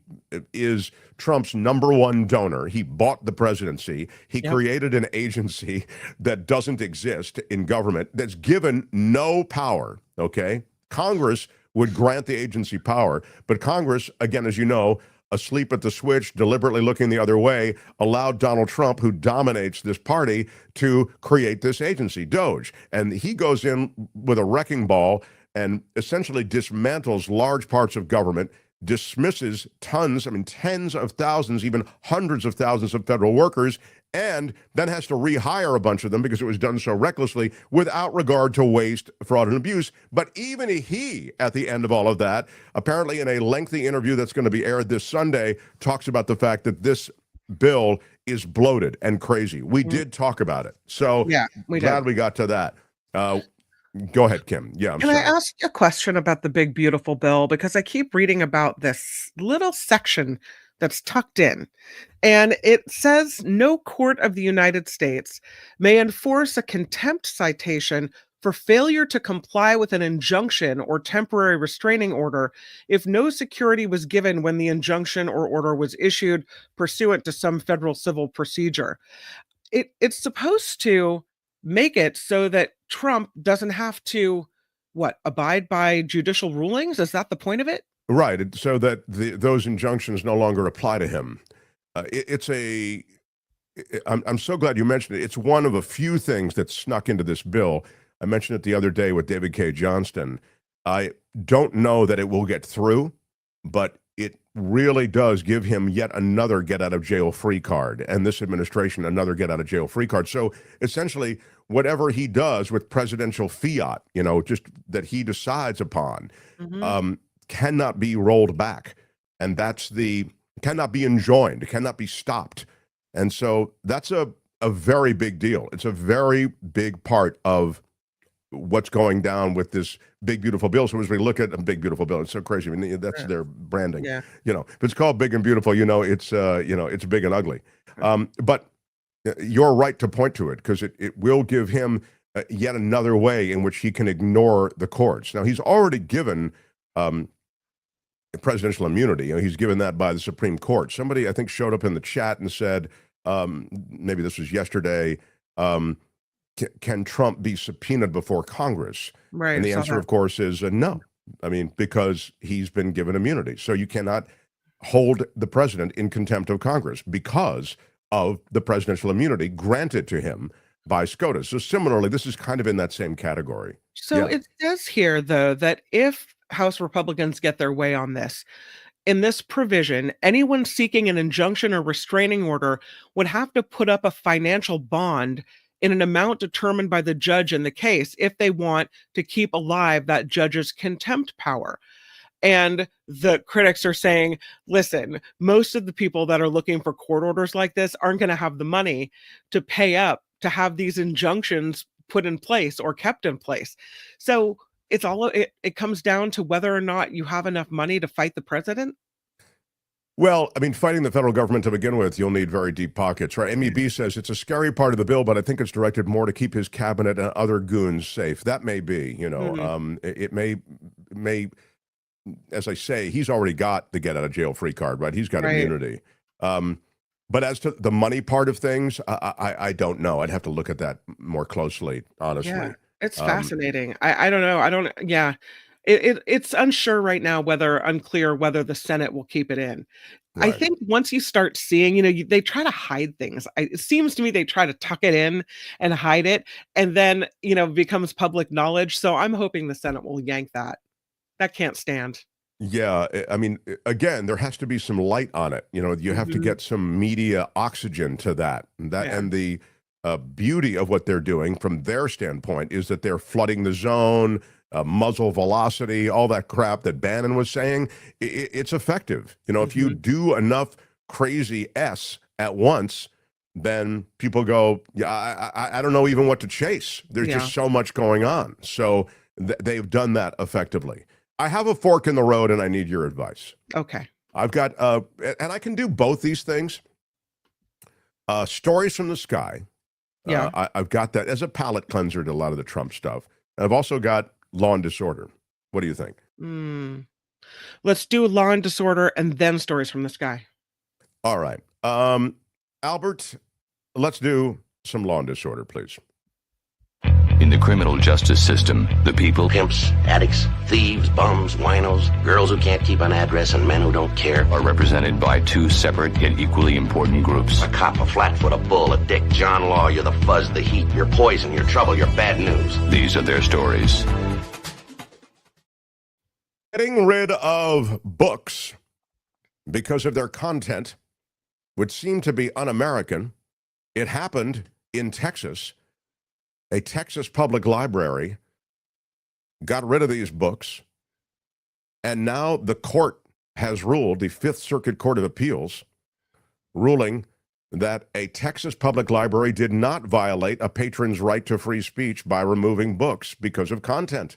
is Trump's #1 donor. He bought the presidency. He created an agency that doesn't exist in government, that's given no power, okay? Congress would grant the agency power, but Congress, again, as you know, asleep at the switch, deliberately looking the other way, allowed Donald Trump, who dominates this party, to create this agency, DOGE. And he goes in with a wrecking ball and essentially dismantles large parts of government, dismisses tens of thousands, even hundreds of thousands of federal workers, and then has to rehire a bunch of them because it was done so recklessly without regard to waste, fraud, and abuse. But even he, at the end of all of that, apparently in a lengthy interview that's going to be aired this Sunday, talks about the fact that this bill is bloated and crazy. We did talk about it. So yeah, glad we got to that. Go ahead, Kim. Yeah, Can I ask a question about the big, beautiful bill? Because I keep reading about this little section that's tucked in. And it says no court of the United States may enforce a contempt citation for failure to comply with an injunction or temporary restraining order if no security was given when the injunction or order was issued pursuant to some federal civil procedure. It's supposed to make it so that Trump doesn't have to, abide by judicial rulings? Is that the point of it? Right, so that those injunctions no longer apply to him. I'm so glad you mentioned it. It's one of a few things that snuck into this bill. I mentioned it the other day with David K. Johnston. I don't know that it will get through, but it really does give him yet another get-out-of-jail-free card, and this administration another get-out-of-jail-free card. So essentially, whatever he does with presidential fiat, just that he decides upon, cannot be rolled back, and cannot be enjoined, cannot be stopped. And so that's a very big deal. It's a very big part of what's going down with this big, beautiful bill. So as we look at a big, beautiful bill, it's so crazy. I mean, that's their branding. Yeah. If it's called big and beautiful, it's big and ugly. But you're right to point to it, because it will give him yet another way in which he can ignore the courts. Now, he's already given presidential immunity. He's given that by the Supreme Court. Somebody, I think, showed up in the chat and said, maybe this was yesterday, can Trump be subpoenaed before Congress? Right. And the answer, of course, is no. Because he's been given immunity. So you cannot hold the president in contempt of Congress because of the presidential immunity granted to him by SCOTUS. So similarly, this is kind of in that same category. So it says here, though, that if House Republicans get their way on this, in this provision, anyone seeking an injunction or restraining order would have to put up a financial bond in an amount determined by the judge in the case if they want to keep alive that judge's contempt power. And the critics are saying, listen, most of the people that are looking for court orders like this aren't going to have the money to pay up to have these injunctions put in place or kept in place. So it comes down to whether or not you have enough money to fight the president. Well, fighting the federal government to begin with, you'll need very deep pockets, right? MEB says it's a scary part of the bill, but I think it's directed more to keep his cabinet and other goons safe. That may be, it may, as I say, he's already got the get-out-of-jail-free card, right? He's got immunity. But as to the money part of things, I don't know. I'd have to look at that more closely, honestly. Yeah, it's fascinating. I don't know. Yeah. It's unsure right now, unclear whether the Senate will keep it in. Right. I think once you start seeing, they try to hide things. It seems to me they try to tuck it in and hide it, and then, it becomes public knowledge. So I'm hoping the Senate will yank that. That can't stand. Yeah, again, there has to be some light on it. You have to get some media oxygen to that. And the beauty of what they're doing from their standpoint is that they're flooding the zone, muzzle velocity, all that crap that Bannon was saying. It's effective. If you do enough crazy S at once, then people go, I don't know even what to chase. There's just so much going on. So they've done that effectively. I have a fork in the road, and I need your advice. Okay. I've got, and I can do both these things. Stories from the sky. Yeah. I've got that as a palate cleanser to a lot of the Trump stuff. And I've also got Law and Disorder. What do you think? Let's do Law and Disorder and then Stories from the Sky. All right. Albert, let's do some Law and Disorder, please. In the criminal justice system, the people, pimps, addicts, thieves, bums, winos, girls who can't keep an address, and men who don't care, are represented by two separate yet equally important groups. A cop, a flatfoot, a bull, a dick, John Law, you're the fuzz, the heat, you're poison, you're trouble, you're bad news. These are their stories. Getting rid of books because of their content would seem to be un-American. It happened in Texas. A Texas public library got rid of these books, and now the court has ruled, the Fifth Circuit Court of Appeals, ruling that a Texas public library did not violate a patron's right to free speech by removing books because of content.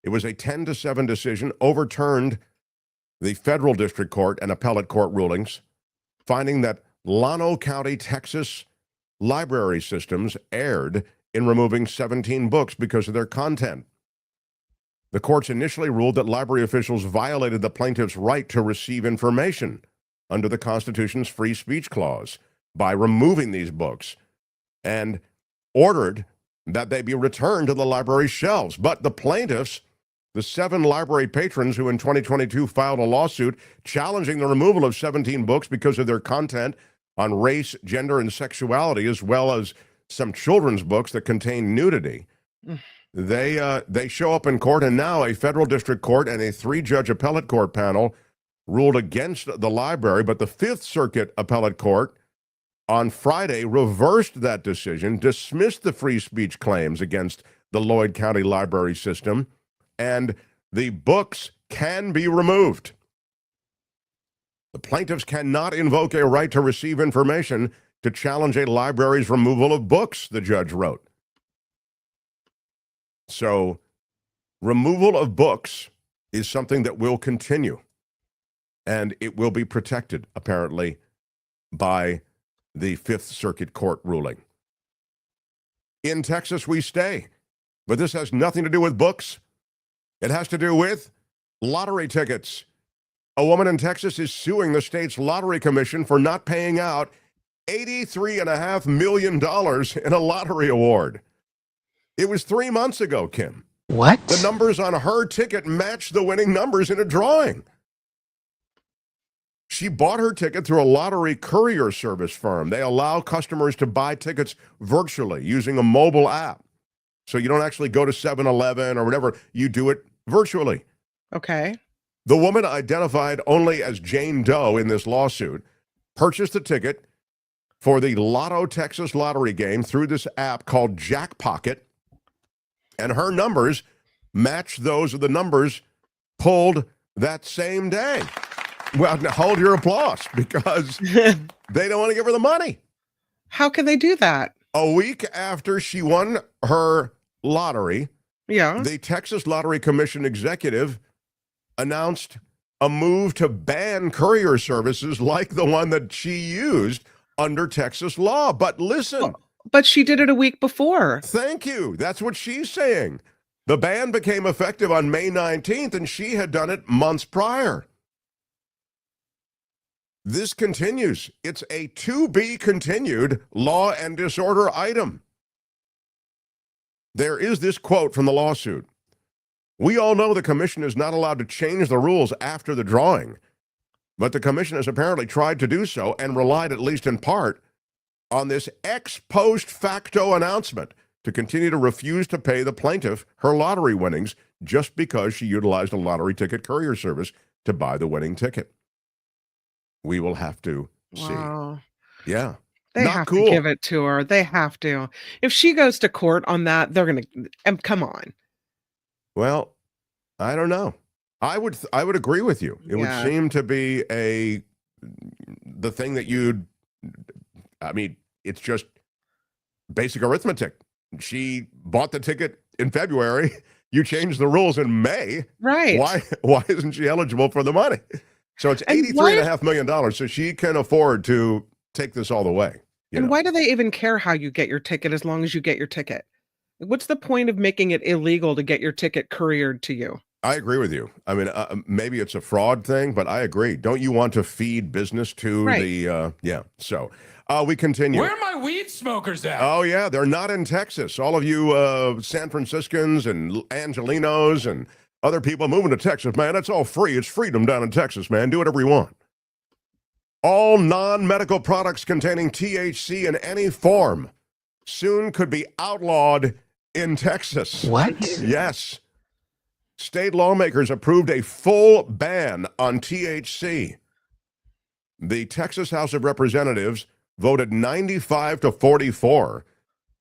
It was a 10-7 decision, overturned the federal district court and appellate court rulings, finding that Llano County, Texas library systems erred in removing 17 books because of their content. The courts initially ruled that library officials violated the plaintiff's right to receive information under the Constitution's free speech clause by removing these books, and ordered that they be returned to the library shelves. But the plaintiffs, the 7 library patrons who in 2022 filed a lawsuit challenging the removal of 17 books because of their content on race, gender, and sexuality, as well as some children's books that contain nudity. They show up in court, and now a federal district court and a 3-judge appellate court panel ruled against the library, but the Fifth Circuit appellate court on Friday reversed that decision, dismissed the free speech claims against the Lloyd County library system, and the books can be removed. The plaintiffs cannot invoke a right to receive information to challenge a library's removal of books, the judge wrote. So, removal of books is something that will continue, and it will be protected, apparently, by the Fifth Circuit Court ruling. In Texas, we stay, but this has nothing to do with books. It has to do with lottery tickets. A woman in Texas is suing the state's lottery commission for not paying out $83.5 million in a lottery award. It was 3 months ago, Kim. What? The numbers on her ticket matched the winning numbers in a drawing. She bought her ticket through a lottery courier service firm. They allow customers to buy tickets virtually using a mobile app. So you don't actually go to 7-Eleven or whatever. You do it virtually. Okay. The woman, identified only as Jane Doe in this lawsuit, purchased the ticket for the Lotto Texas lottery game through this app called Jackpocket, and her numbers match those of the numbers pulled that same day. Well, now hold your applause, because they don't want to give her the money. How can they do that? A week after she won her lottery, the Texas Lottery Commission executive announced a move to ban courier services like the one that she used under Texas law. But listen. But she did it a week before. Thank you. That's what she's saying. The ban became effective on May 19th, and she had done it months prior. This continues. It's a to be continued law and disorder item. There is this quote from the lawsuit. We all know the commission is not allowed to change the rules after the drawing, but the commission has apparently tried to do so and relied, at least in part, on this ex post facto announcement to continue to refuse to pay the plaintiff her lottery winnings just because she utilized a lottery ticket courier service to buy the winning ticket. We will have to see. Yeah. They Not have cool. to give it to her. They have to. If she goes to court on that, they're going to, come on. Well, I don't know. I would agree with you. It would seem to be the thing that it's just basic arithmetic. She bought the ticket in February. You changed the rules in May. Right. Why isn't she eligible for the money? So it's $83.5 million. So she can afford to take this all the way. And why do they even care how you get your ticket as long as you get your ticket? What's the point of making it illegal to get your ticket couriered to you? I agree with you. I mean, maybe it's a fraud thing, but I agree. Don't you want to feed business to the, yeah. So we continue. Where are my weed smokers at? Oh, yeah, they're not in Texas. All of you San Franciscans and Angelinos and other people moving to Texas, man, it's all free. It's freedom down in Texas, man. Do whatever you want. All non-medical products containing THC in any form soon could be outlawed in Texas. What? Yes. State lawmakers approved a full ban on THC. The Texas House of Representatives voted 95 to 44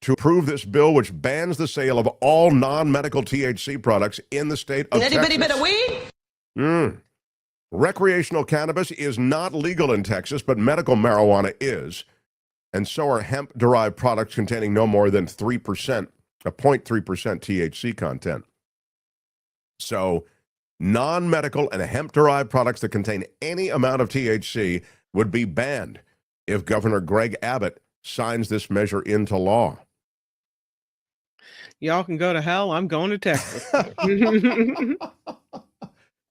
to approve this bill, which bans the sale of all non-medical THC products in the state of Texas. Anybody bit a weed? Recreational cannabis is not legal in Texas, but medical marijuana is. And so are hemp-derived products containing no more than 3%, a 0.3% THC content. So non-medical and hemp-derived products that contain any amount of THC would be banned if Governor Greg Abbott signs this measure into law. Y'all can go to hell. I'm going to Texas.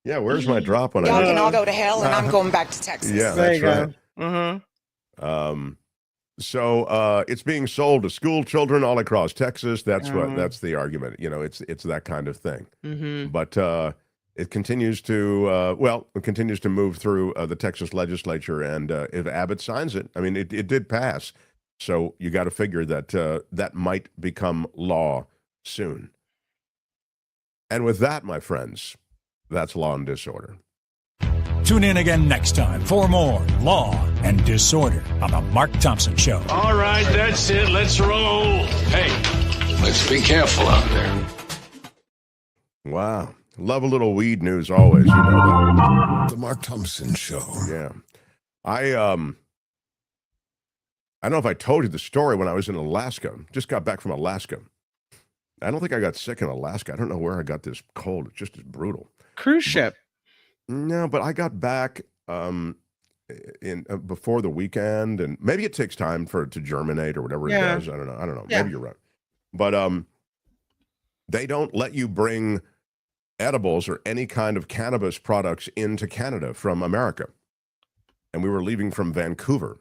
Yeah, where's my drop on it? Y'all can all go to hell, and I'm going back to Texas. Yeah, There that's you right. go. So it's being sold to school children all across Texas. That's that's the argument. You know, it's that kind of thing. But it continues to it continues to move through the Texas legislature, and if Abbott signs it, I mean, it did pass. So you got to figure that that might become law soon. And with that, my friends, that's Law and Disorder. Tune in again next time for more Law and Disorder on The Mark Thompson Show. All right, that's it. Let's roll. Hey, Let's be careful out there. Wow. Love a little weed news always, you know that. The Mark Thompson Show. Yeah. I don't know if I told you the story when I was in Alaska. Just got back from Alaska. I don't think I got sick in Alaska. I don't know where I got this cold. It's just as brutal. Cruise ship. No, but I got back in before the weekend, and maybe it takes time for it to germinate or whatever it does. I don't know. Yeah. Maybe you're right. But they don't let you bring edibles or any kind of cannabis products into Canada from America. And we were leaving from Vancouver.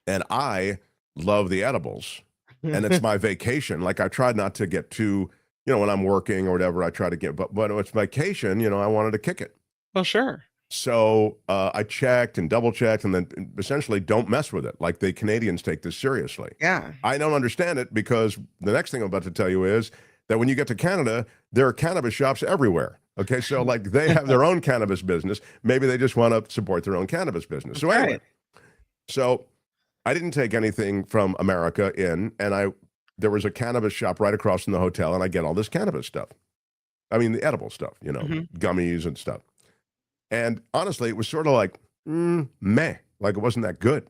And I love the edibles. And it's my vacation. Like, I tried not to get too, you know, when I'm working or whatever, I try to get, but when it's vacation, you know, I wanted to kick it. Well, sure. So I checked and double checked, and then essentially don't mess with it. Like, the Canadians take this seriously. Yeah. I don't understand it, because the next thing I'm about to tell you is that when you get to Canada, there are cannabis shops everywhere. Okay, so like, they have their own cannabis business. Maybe they just want to support their own cannabis business. So anyway, so I didn't take anything from America in, and there was a cannabis shop right across from the hotel, and I get all this cannabis stuff. I mean, the edible stuff, you know, gummies and stuff. And honestly, it was sort of like, meh, like, it wasn't that good.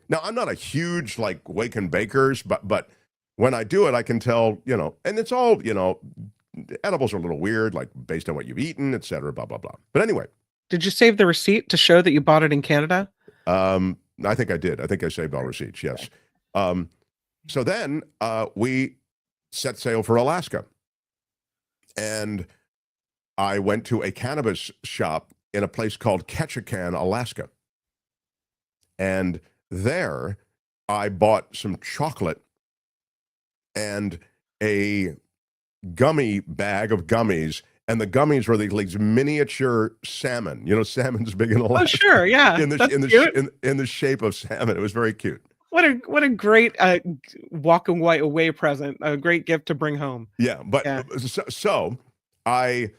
Now, I'm not a huge, like, Wake and Bakers, but when I do it, I can tell, you know, and it's all, you know, edibles are a little weird, like, based on what you've eaten, et cetera, blah, blah, blah. But anyway. Did you save the receipt to show that you bought it in Canada? I think I did. I think I saved all receipts, yes. So then we set sail for Alaska. And I went to a cannabis shop in a place called Ketchikan, Alaska. And there I bought some chocolate and a gummy bag of gummies. And the gummies were these miniature salmon. You know, salmon's big in Alaska. Oh, sure, yeah. In the shape of salmon. It was very cute. What a great walking away present. A great gift to bring home. Yeah, but so I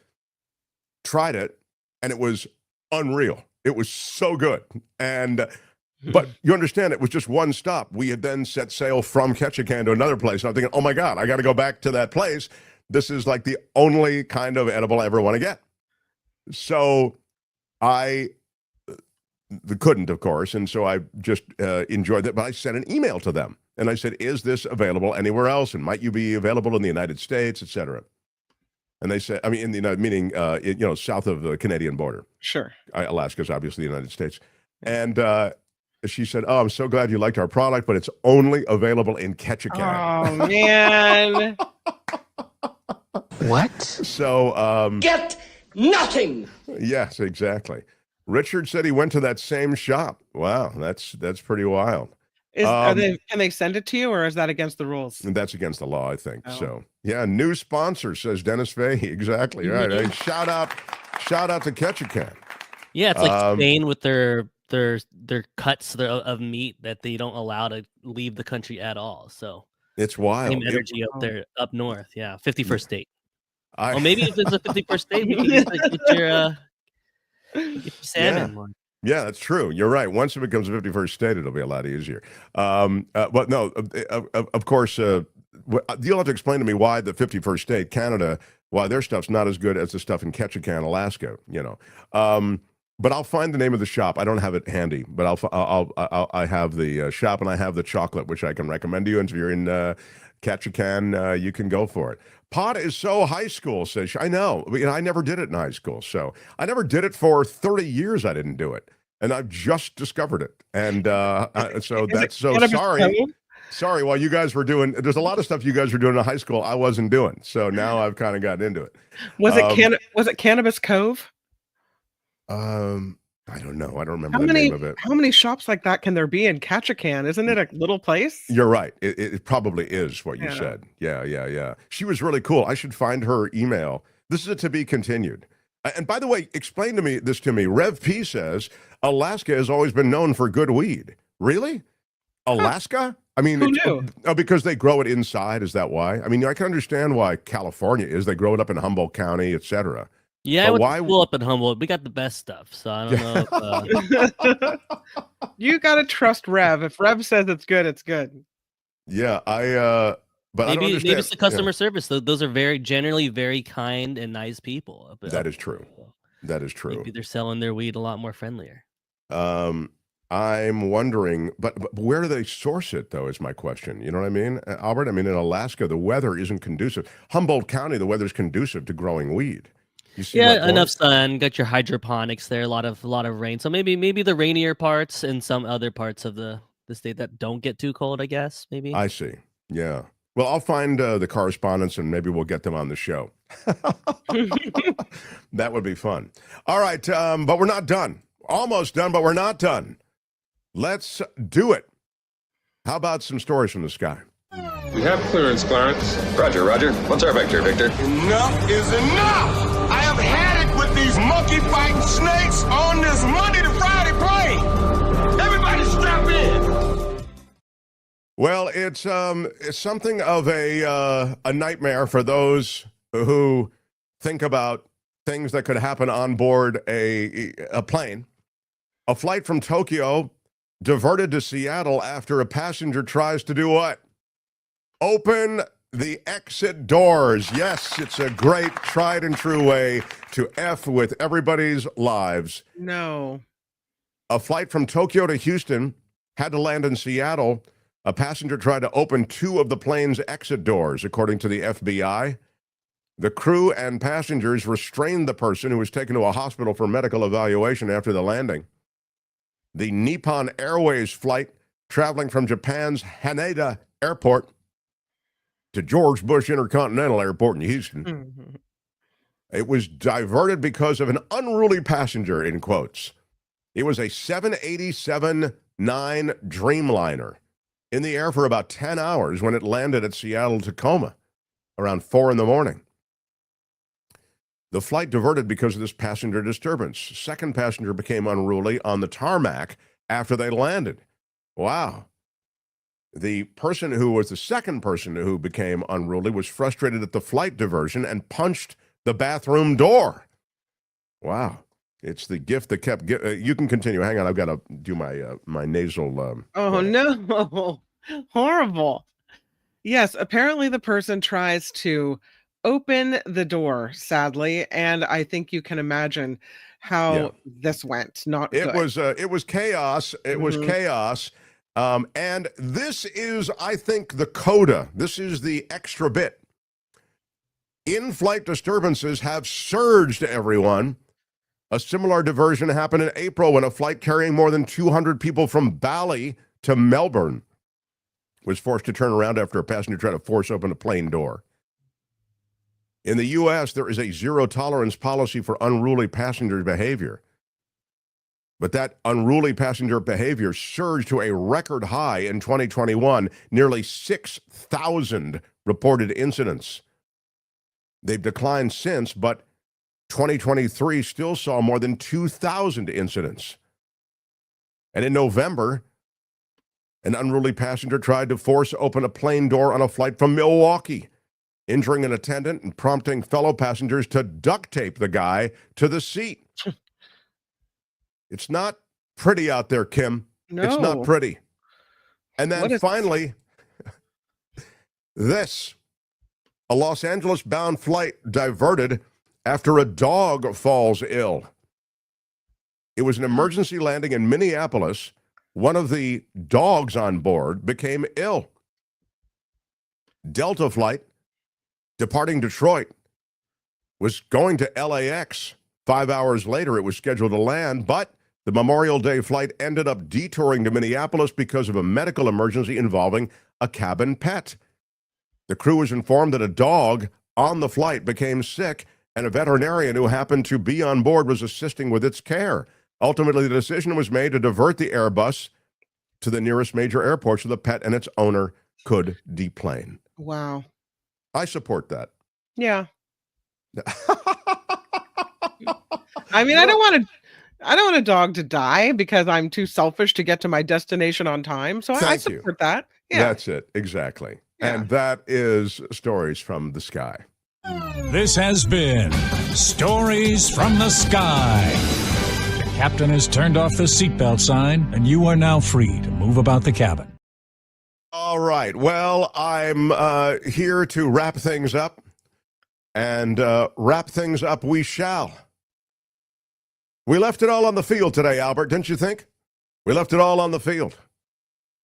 tried it, and it was unreal. It was so good. And but you understand, it was just one stop. We had then set sail from Ketchikan to another place. And I'm thinking, oh my God, I got to go back to that place. This is like the only kind of edible I ever want to get. So I couldn't, of course. And so I just enjoyed it. But I sent an email to them. And I said, is this available anywhere else? And might you be available in the United States, et cetera? And they said, I mean, in the United, meaning, you know, south of the Canadian border. Sure. Alaska is obviously the United States. And she said, oh, I'm so glad you liked our product, but it's only available in Ketchikan. Oh, man. What? So Get nothing. yes, exactly. Richard said he went to that same shop. Wow, that's pretty wild. Can they send it to you, or is that against the rules? And that's against the law, I think. Oh. So yeah, new sponsor, says Dennis Fahey. Exactly right. Hey, shout out to Ketchikan. Yeah, it's like Spain with their cuts of meat that they don't allow to leave the country at all. So it's wild. Same energy up there, up north. Yeah, 51st state. Well, maybe if it's a 51st state, we can just get your salmon one. Yeah, that's true. You're right. Once it becomes a 51st state, it'll be a lot easier. But no, of course, you'll have to explain to me why the 51st state, Canada, why their stuff's not as good as the stuff in Ketchikan, Alaska. But I'll find the name of the shop. I don't have it handy, but I have the shop, and I have the chocolate, which I can recommend to you. And if you're in Ketchikan, you can go for it. Pot is so high school, says she. I know. I never did it in high school. So I never did it for 30 years. I didn't do it. And I've just discovered it. And so that's so sorry. Sorry, while you guys were doing, there's a lot of stuff you guys were doing in high school I wasn't doing. So now I've kind of gotten into it. Was it Cannabis Cove? I don't know. I don't remember the name of it. How many shops like that can there be in Ketchikan? Isn't it a little place? You're right. It probably is what you said. Yeah. She was really cool. I should find her email. This is a to be continued. And by the way, explain this to me. Rev P says Alaska has always been known for good weed. Really? Alaska? I mean, who knew? Because they grow it inside. Is that why? I mean, I can understand why California is. They grow it up in Humboldt County, etc. Yeah, I went up in Humboldt. We got the best stuff, so I don't know. You gotta trust Rev. If Rev says it's good, it's good. Yeah, but maybe it's the customer yeah. service. Those are generally very kind and nice people. That is true. That is true. Maybe they're selling their weed a lot more friendlier. I'm wondering, but where do they source it, though, is my question. You know what I mean, Albert? I mean, in Alaska, the weather isn't conducive. Humboldt County, the weather's conducive to growing weed. You see enough sun. Got your hydroponics there. A lot of rain. So maybe the rainier parts and some other parts of the state that don't get too cold. I guess maybe. I see. Yeah. Well, I'll find the correspondents and maybe we'll get them on the show. That would be fun. All right, but we're not done. Almost done, but we're not done. Let's do it. How about some stories from the sky? We have clearance, Clarence. Roger. What's our vector, Victor? Enough is enough! I have had it with these monkey-fighting snakes on this Monday to Friday plane! Everybody strap in! Well, it's something of a nightmare for those who think about things that could happen on board a plane. A flight from Tokyo diverted to Seattle after a passenger tries to do what? Open the exit doors. Yes, it's a great tried and true way to F with everybody's lives. No. A flight from Tokyo to Houston had to land in Seattle. A passenger tried to open two of the plane's exit doors, according to the FBI. The crew and passengers restrained the person, who was taken to a hospital for medical evaluation after the landing. The Nippon Airways flight traveling from Japan's Haneda Airport to George Bush Intercontinental Airport in Houston. Mm-hmm. It was diverted because of an unruly passenger, in quotes. It was a 787-9 Dreamliner in the air for about 10 hours when it landed at Seattle-Tacoma around 4 in the morning. The flight diverted because of this passenger disturbance. Second passenger became unruly on the tarmac after they landed. Wow. The person who was the second person who became unruly was frustrated at the flight diversion and punched the bathroom door. Wow. It's the gift that kept... you can continue. Hang on. I've got to do my nasal... no. Horrible. Yes, apparently the person tries to open the door, sadly, and I think you can imagine how this went. Not it good. It was chaos. It was chaos. And this is, I think, the coda. This is the extra bit. In-flight disturbances have surged, everyone. A similar diversion happened in April when a flight carrying more than 200 people from Bali to Melbourne was forced to turn around after a passenger tried to force open a plane door. In the U.S., there is a zero-tolerance policy for unruly passenger behavior. But that unruly passenger behavior surged to a record high in 2021, nearly 6,000 reported incidents. They've declined since, but 2023 still saw more than 2,000 incidents. And in November, an unruly passenger tried to force open a plane door on a flight from Milwaukee, injuring an attendant and prompting fellow passengers to duct tape the guy to the seat. It's not pretty out there, Kim. No. It's not pretty. And then finally, this. A Los Angeles-bound flight diverted after a dog falls ill. It was an emergency landing in Minneapolis. One of the dogs on board became ill. Delta flight, departing Detroit, was going to LAX. 5 hours later, it was scheduled to land, but the Memorial Day flight ended up detouring to Minneapolis because of a medical emergency involving a cabin pet. The crew was informed that a dog on the flight became sick, and a veterinarian who happened to be on board was assisting with its care. Ultimately, the decision was made to divert the Airbus to the nearest major airport so the pet and its owner could deplane. Wow. I support that. Yeah. I mean, I don't want a dog to die because I'm too selfish to get to my destination on time. So I support that. Yeah. That's it. Exactly. Yeah. And that is Stories from the Sky. This has been Stories from the Sky. The captain has turned off the seatbelt sign, and you are now free to move about the cabin. All right. Well, I'm here to wrap things up, and wrap things up we shall. We left it all on the field today, Albert, didn't you think? We left it all on the field.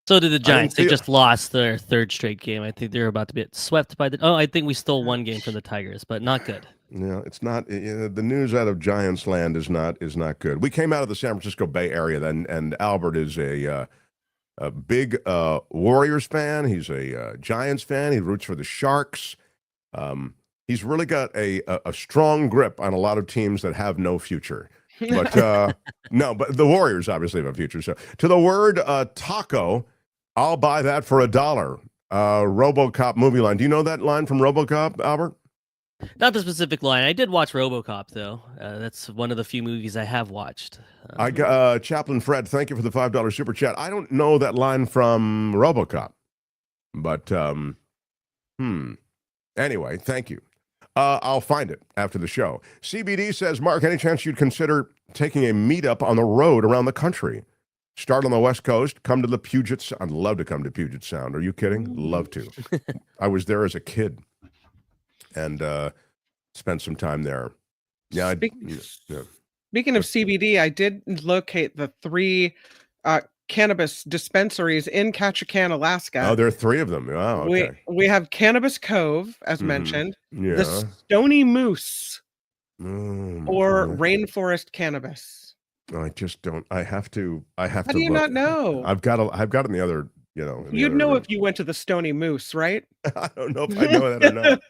So did the Giants. They just lost their third straight game. I think they're about to get swept by the... Oh, I think we stole one game from the Tigers, but not good. No, it's not. The news out of Giants land is not good. We came out of the San Francisco Bay Area then, and Albert is a big Warriors fan. He's a Giants fan. He roots for the Sharks. He's really got a strong grip on a lot of teams that have no future. But no, but the Warriors obviously have a future. So to the word taco, I'll buy that for $1. RoboCop movie line. Do you know that line from RoboCop, Albert? Not the specific line. I did watch RoboCop though. That's one of the few movies I have watched. I got Chaplain Fred. Thank you for the $5 super chat. I don't know that line from RoboCop, but anyway, thank you. I'll find it after the show. CBD says, Mark, any chance you'd consider taking a meetup on the road around the country? Start on the West Coast, come to the Puget Sound. I'd love to come to Puget Sound. Are you kidding? Love to. I was there as a kid and spent some time there. Yeah. Speaking of CBD, I did locate the 3 cannabis dispensaries in Ketchikan, Alaska. Oh, there are 3 of them. Wow. Okay. We have Cannabis Cove, as mentioned. Yeah. The Stony Moose or Rainforest Cannabis. I just don't. I have to. How do you not know? I've got it in the other. You'd know if you went to the Stony Moose, right? I don't know if I know that or not.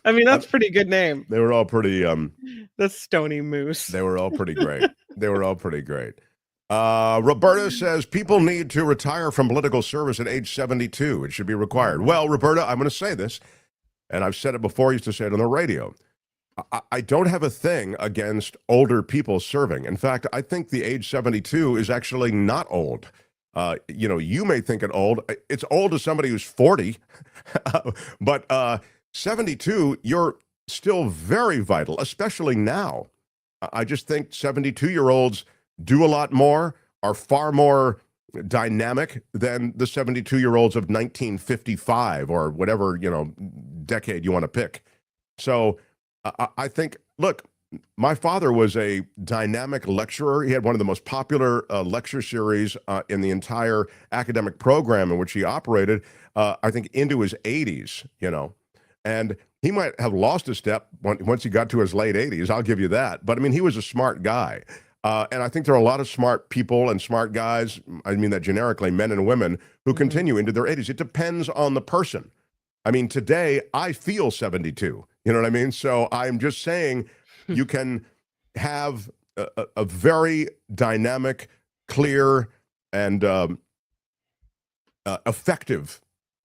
I mean, that's a pretty good name. They were all pretty. The Stony Moose. They were all pretty great. Roberta says people need to retire from political service at age 72. It should be required. Well, Roberta, I'm going to say this, and I've said it before. I used to say it on the radio. I don't have a thing against older people serving. In fact, I think the age 72 is actually not old. You may think it old. It's old to somebody who's 40, but 72, you're still very vital, especially now. I just think 72-year-olds do a lot more, are far more dynamic than the 72-year-olds of 1955 or whatever, decade you want to pick. So I think, look, my father was a dynamic lecturer. He had one of the most popular lecture series in the entire academic program in which he operated, I think, into his 80s, and he might have lost a step once he got to his late 80s. I'll give you that. But, I mean, he was a smart guy. And I think there are a lot of smart people and smart guys, I mean that generically, men and women, who continue into their 80s. It depends on the person. I mean, today, I feel 72. You know what I mean? So I'm just saying you can have a very dynamic, clear, and effective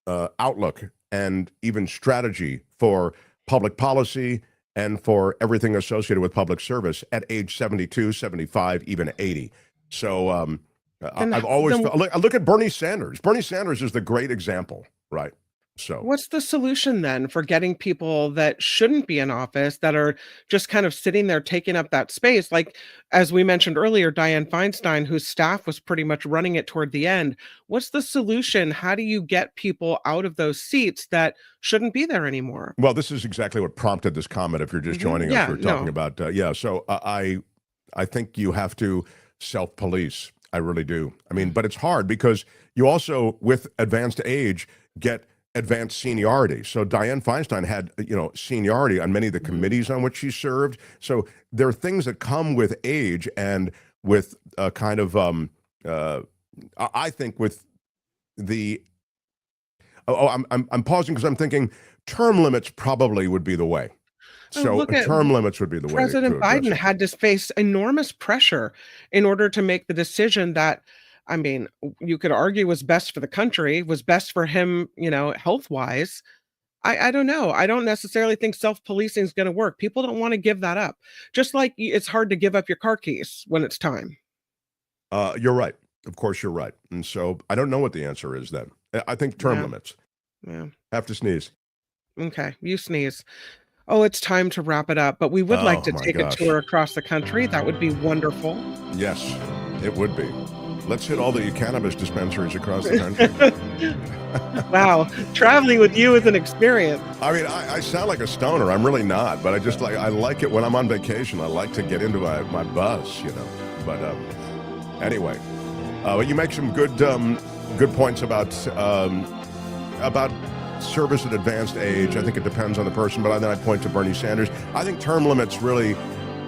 outlook and even strategy for public policy and for everything associated with public service at age 72, 75, even 80. So I've always look at Bernie Sanders. Bernie Sanders is the great example, right? So what's the solution then for getting people that shouldn't be in office, that are just kind of sitting there taking up that space? Like, as we mentioned earlier, Dianne Feinstein, whose staff was pretty much running it toward the end. What's the solution? How do you get people out of those seats that shouldn't be there anymore? Well, this is exactly what prompted this comment. If you're just joining us, we're talking about, So I think you have to self-police. I really do. I mean, but it's hard because you also, with advanced age, get advanced seniority. So Dianne Feinstein had, seniority on many of the committees on which she served. So there are things that come with age and with a kind of, I think with the, I'm pausing because I'm thinking term limits probably would be the way. So term limits would be the way. President Biden had to face enormous pressure in order to make the decision that, I mean, you could argue was best for the country, was best for him, health-wise. I don't know. I don't necessarily think self-policing is going to work. People don't want to give that up. Just like it's hard to give up your car keys when it's time. You're right. Of course, you're right. And so I don't know what the answer is then. I think term limits. Yeah. Have to sneeze. Okay, you sneeze. Oh, it's time to wrap it up, but we would like to take a tour across the country. That would be wonderful. Yes, it would be. Let's hit all the cannabis dispensaries across the country. Wow, traveling with you is an experience. I mean, I sound like a stoner. I'm really not, but I like it when I'm on vacation. I like to get into my buzz, But anyway, but you make some good points about service at advanced age. I think it depends on the person, but then I point to Bernie Sanders. I think term limits really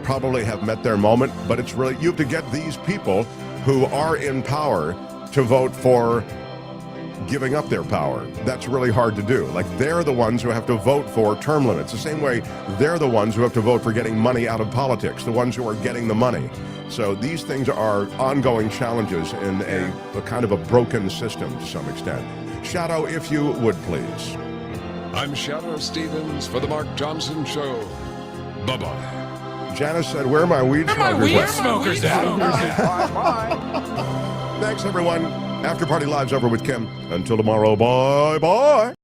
probably have met their moment, but it's really, you have to get these people who are in power to vote for giving up their power. That's really hard to do. Like, they're the ones who have to vote for term limits. The same way they're the ones who have to vote for getting money out of politics, the ones who are getting the money. So these things are ongoing challenges in a kind of a broken system to some extent. Shadow, if you would, please. I'm Shadow Stevens for the Mark Thompson Show. Bye-bye. Janice said, where are my weed smokers at? Thanks, everyone. After Party Live's over with Kim. Until tomorrow, bye-bye.